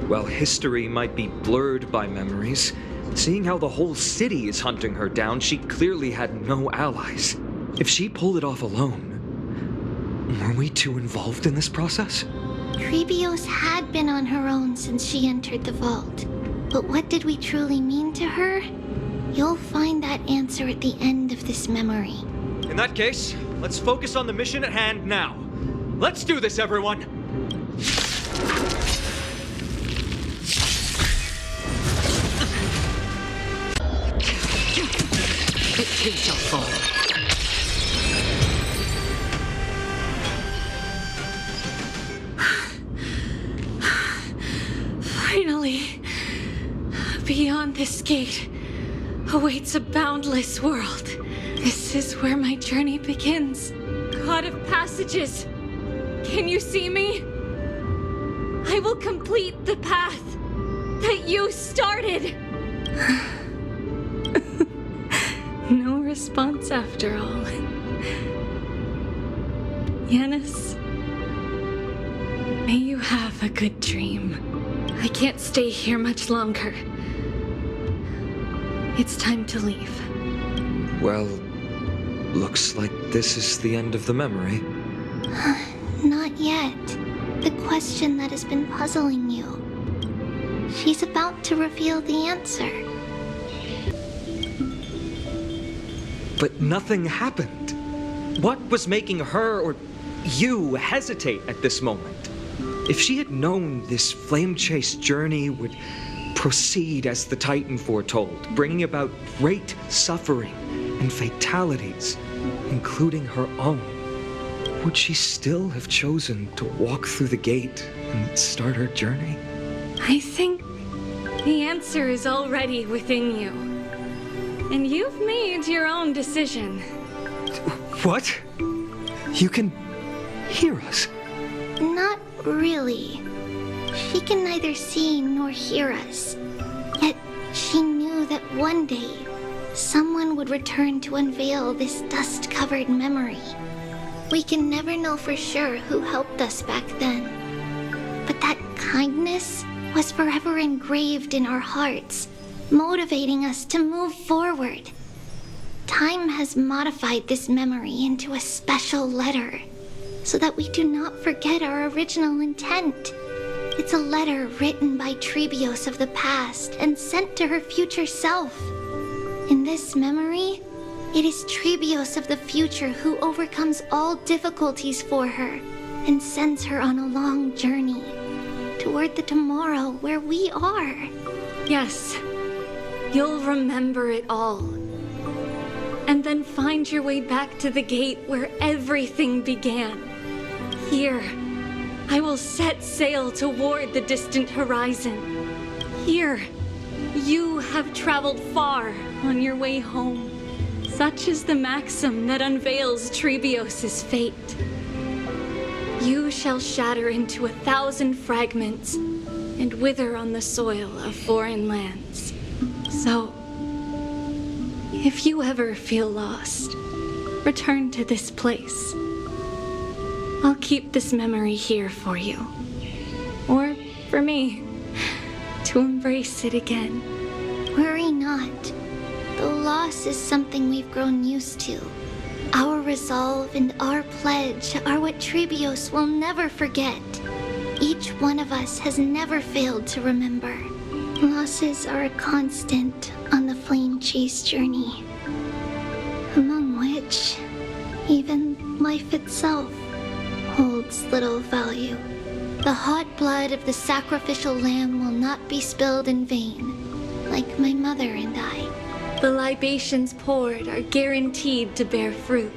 [SPEAKER 1] While history might be blurred by memories, seeing how the whole city is hunting her down, she clearly had no allies. If she pulled it off alone, were we too involved in this process?
[SPEAKER 3] Treebios had been on her own since she entered the vault. But what did we truly mean to her? You'll find that answer at the end of this memory.
[SPEAKER 1] In that case, let's focus on the mission at hand now. Let's do this, everyone!
[SPEAKER 10] It too shall fall.
[SPEAKER 8] Finally, beyond this gate awaits a boundless world. This is where my journey begins. God of passages, can you see me? I will complete the path that you started. No response after all. Yanis, may you have a good dream. I can't stay here much longer. It's time to leave.
[SPEAKER 1] Well, looks like this is the end of the memory.
[SPEAKER 3] Not yet. The question that has been puzzling you. She's about to reveal the answer.
[SPEAKER 1] But nothing happened. What was making her or you hesitate at this moment? If she had known this flame chase journey would proceed as the Titan foretold, bringing about great suffering and fatalities, including her own, would she still have chosen to walk through the gate and start her journey?
[SPEAKER 8] I think the answer is already within you. And you've made your own decision.
[SPEAKER 1] What? You can hear us?
[SPEAKER 3] not really. She can neither see nor hear us. Yet she knew that one day, someone would return to unveil this dust-covered memory. We can never know for sure who helped us back then. But that kindness was forever engraved in our hearts, motivating us to move forward. Time has modified this memory into a special letter, so that we do not forget our original intent. It's a letter written by Trebios of the past and sent to her future self. In this memory, it is Trebios of the future who overcomes all difficulties for her and sends her on a long journey toward the tomorrow where we are.
[SPEAKER 8] Yes, you'll remember it all. And then find your way back to the gate where everything began. Here, I will set sail toward the distant horizon. Here, you have traveled far on your way home. Such is the maxim that unveils Trebios' fate. You shall shatter into 1,000 fragments and wither on the soil of foreign lands. So, if you ever feel lost, return to this place. I'll keep this memory here for you. Or for me, to embrace it again.
[SPEAKER 3] Worry not. The loss is something we've grown used to. Our resolve and our pledge are what Trebios will never forget. Each one of us has never failed to remember. Losses are a constant on the flame chase journey, among which even life itself holds little value. The hot blood of the sacrificial lamb will not be spilled in vain, like my mother and I.
[SPEAKER 8] The libations poured are guaranteed to bear fruit,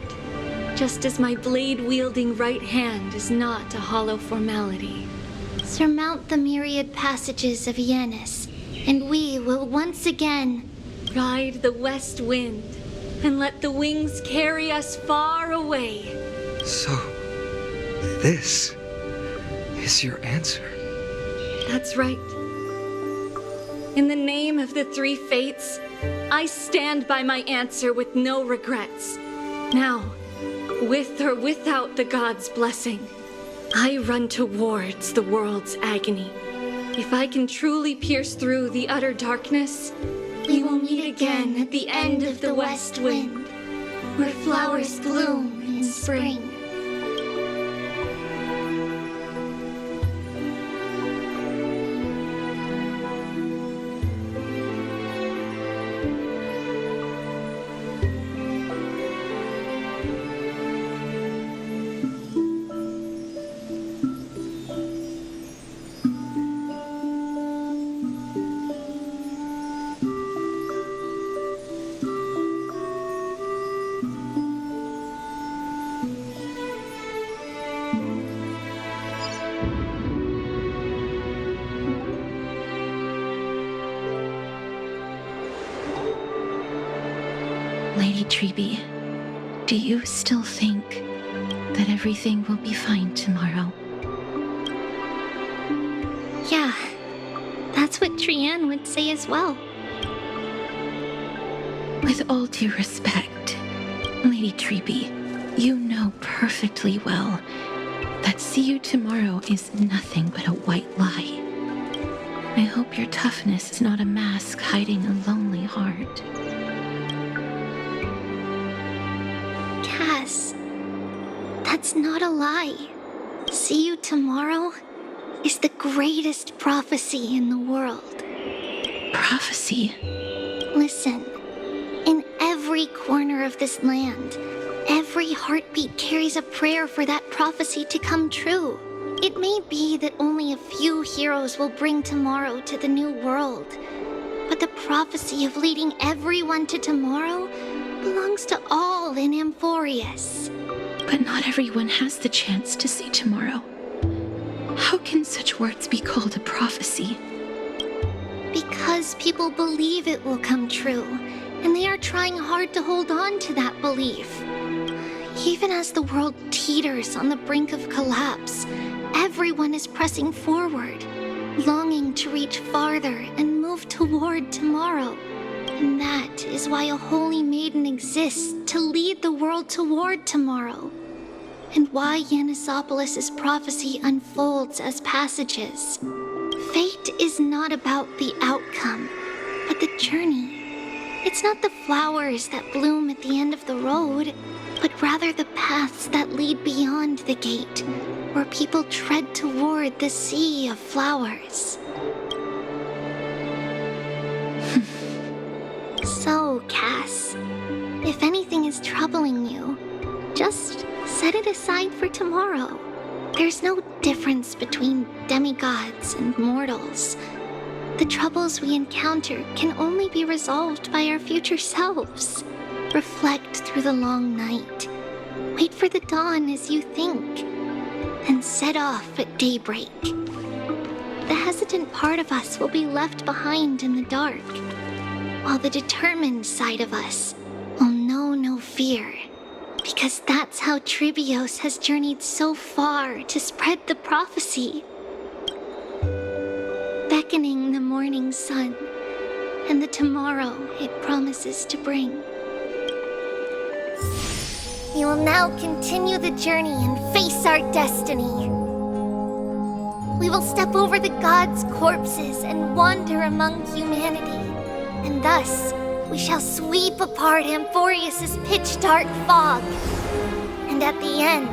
[SPEAKER 8] just as my blade-wielding right hand is not a hollow formality.
[SPEAKER 3] Surmount the myriad passages of Yanis, and we will once again
[SPEAKER 8] ride the west wind and let the wings carry us far away.
[SPEAKER 1] So, this is your answer?
[SPEAKER 8] That's right. In the name of the three fates, I stand by my answer with no regrets. Now, with or without the god's blessing, I run towards the world's agony. If I can truly pierce through the utter darkness, we will meet again at the end of the west wind, where flowers bloom in spring.
[SPEAKER 13] Lady Treby, do you still think that everything will be fine tomorrow?
[SPEAKER 3] Yeah, that's what Trianne would say as well.
[SPEAKER 13] With all due respect, Lady Treby, you know perfectly well that see you tomorrow is nothing but a white lie. I hope your toughness is not a mask hiding a lonely heart.
[SPEAKER 3] Cass, that's not a lie. See you tomorrow is the greatest prophecy in the world.
[SPEAKER 13] Prophecy?
[SPEAKER 3] Listen, in every corner of this land, every heartbeat carries a prayer for that prophecy to come true. It may be that only a few heroes will bring tomorrow to the new world, but the prophecy of leading everyone to tomorrow belongs to all in Amphorius.
[SPEAKER 13] But not everyone has the chance to see tomorrow. How can such words be called a prophecy?
[SPEAKER 3] Because people believe it will come true, and they are trying hard to hold on to that belief. Even as the world teeters on the brink of collapse, everyone is pressing forward, longing to reach farther and move toward tomorrow. And that is why a holy maiden exists to lead the world toward tomorrow. And why Yanisopoulos' prophecy unfolds as passages. Fate is not about the outcome, but the journey. It's not the flowers that bloom at the end of the road, but rather the paths that lead beyond the gate, where people tread toward the sea of flowers. So, Cass, if anything is troubling you, just set it aside for tomorrow. There's no difference between demigods and mortals. The troubles we encounter can only be resolved by our future selves. Reflect through the long night. Wait for the dawn as you think. Then set off at daybreak. The hesitant part of us will be left behind in the dark, while the determined side of us will know no fear. Because that's how Tribios has journeyed so far to spread the prophecy. Beckoning the morning sun and the tomorrow it promises to bring. We will now continue the journey and face our destiny. We will step over the gods' corpses and wander among humanity. And thus, we shall sweep apart Amphorius' pitch-dark fog. And at the end,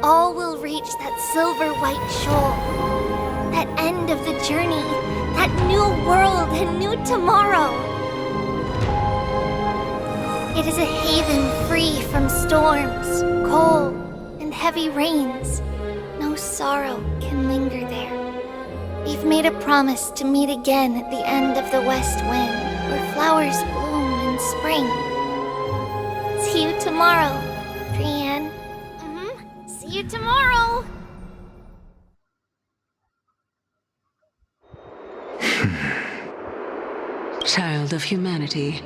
[SPEAKER 3] all will reach that silver-white shoal. That end of the journey, that new world and new tomorrow. It is a haven free from storms, cold, and heavy rains. No sorrow can linger there. We've made a promise to meet again at the end of the west wind, where flowers bloom in spring. See you tomorrow, Brienne. See you tomorrow!
[SPEAKER 15] Child of humanity,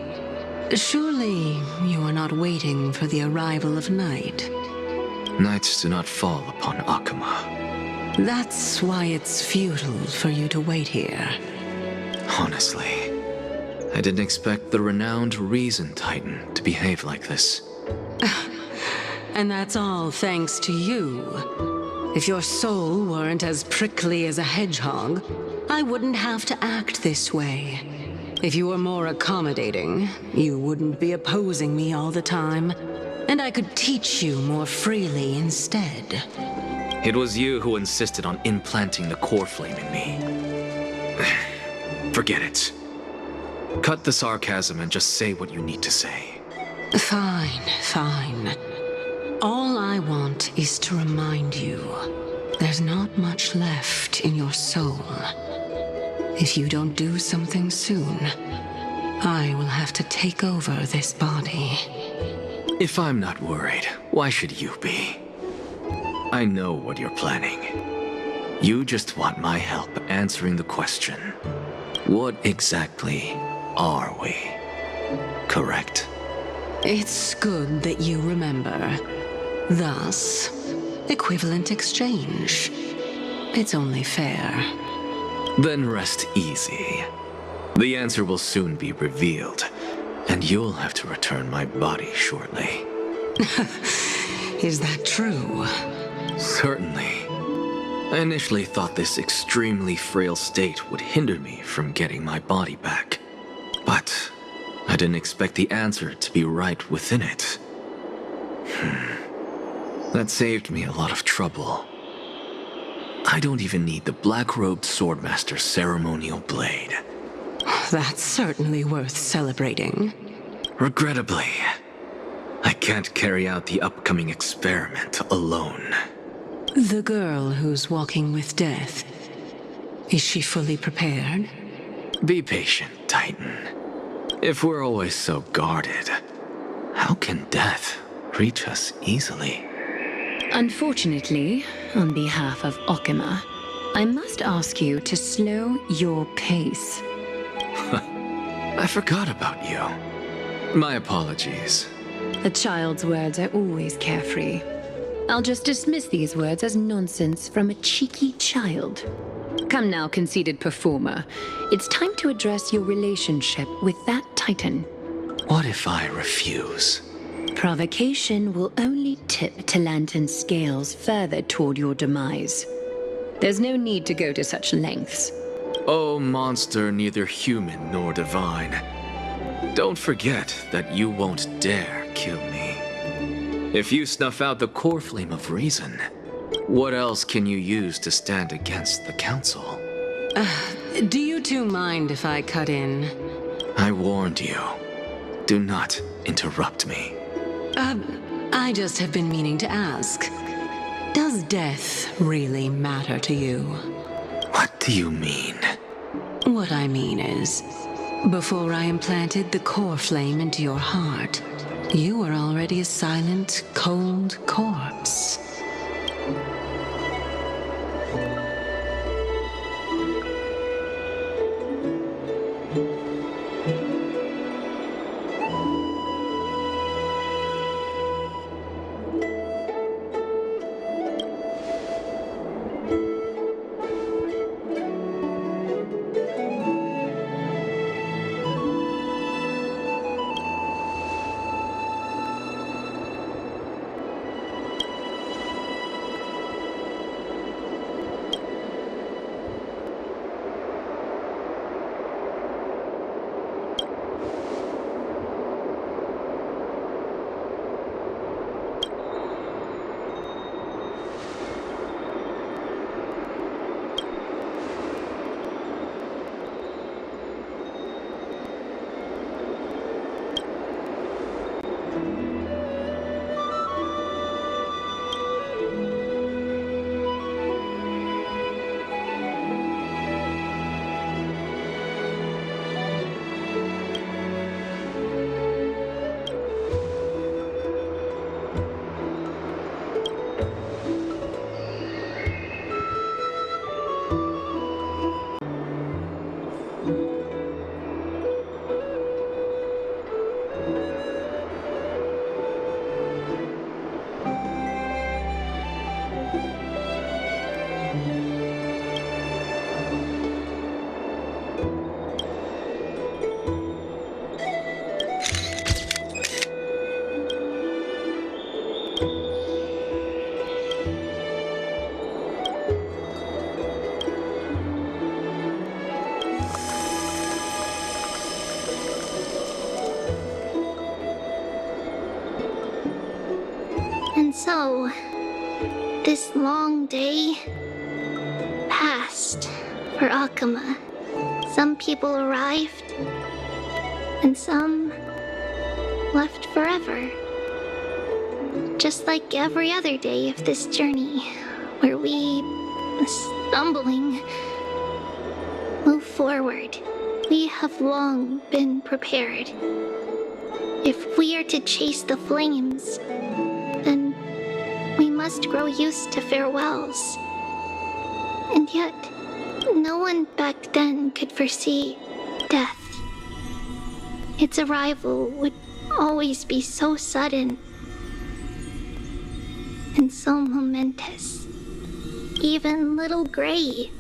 [SPEAKER 15] surely you are not waiting for the arrival of night.
[SPEAKER 12] Nights do not fall upon Akuma.
[SPEAKER 15] That's why it's futile for you to wait here.
[SPEAKER 12] Honestly, I didn't expect the renowned Reason Titan to behave like this.
[SPEAKER 15] And that's all thanks to you. If your soul weren't as prickly as a hedgehog, I wouldn't have to act this way. If you were more accommodating, you wouldn't be opposing me all the time, and I could teach you more freely instead.
[SPEAKER 12] It was you who insisted on implanting the core flame in me. Forget it. Cut the sarcasm and just say what you need to say.
[SPEAKER 15] Fine, fine. All I want is to remind you, there's not much left in your soul. If you don't do something soon, I will have to take over this body.
[SPEAKER 12] If I'm not worried, why should you be? I know what you're planning. You just want my help answering the question. What exactly are we? Correct?
[SPEAKER 15] It's good that you remember. Thus, equivalent exchange. It's only fair.
[SPEAKER 12] Then rest easy. The answer will soon be revealed, and you'll have to return my body shortly.
[SPEAKER 15] Is that true?
[SPEAKER 12] Certainly. I initially thought this extremely frail state would hinder me from getting my body back. But I didn't expect the answer to be right within it. That saved me a lot of trouble. I don't even need the black-robed swordmaster's ceremonial blade.
[SPEAKER 15] That's certainly worth celebrating.
[SPEAKER 12] Regrettably, I can't carry out the upcoming experiment alone.
[SPEAKER 15] The girl who's walking with death, is she fully prepared?
[SPEAKER 12] Be patient, Titan. If we're always so guarded, how can death reach us easily?
[SPEAKER 2] Unfortunately, on behalf of Okima, I must ask you to slow your pace.
[SPEAKER 12] I forgot about you. My apologies.
[SPEAKER 2] A child's words are always carefree. I'll just dismiss these words as nonsense from a cheeky child. Come now, conceited performer. It's time to address your relationship with that Titan.
[SPEAKER 12] What if I refuse?
[SPEAKER 2] Provocation will only tip Talantan's scales further toward your demise. There's no need to go to such lengths.
[SPEAKER 12] Oh, monster neither human nor divine. Don't forget that you won't dare kill me. If you snuff out the core flame of reason, what else can you use to stand against the Council?
[SPEAKER 15] Do you two mind if I cut in?
[SPEAKER 12] I warned you. Do not interrupt me.
[SPEAKER 15] I just have been meaning to ask. Does death really matter to you?
[SPEAKER 12] What do you mean?
[SPEAKER 15] What I mean is, before I implanted the core flame into your heart, you were already a silent, cold corpse.
[SPEAKER 3] And so, this long day passed for Akama. Some people arrived, and some left forever. Just like every other day of this journey, where we, stumbling, move forward. We have long been prepared. If we are to chase the flames, then we must grow used to farewells. And yet, no one back then could foresee death. Its arrival would always be so sudden and so momentous. Even little Gray,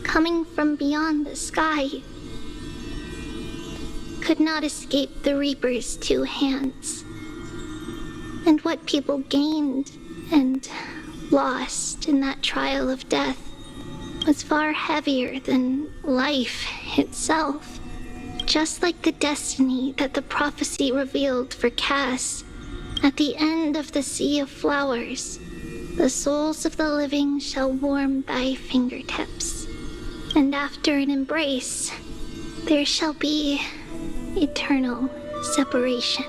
[SPEAKER 3] coming from beyond the sky, could not escape the Reaper's two hands. And what people gained and lost in that trial of death was far heavier than life itself. Just like the destiny that the prophecy revealed for Cass, at the end of the Sea of Flowers, the souls of the living shall warm thy fingertips. And after an embrace, there shall be eternal separation.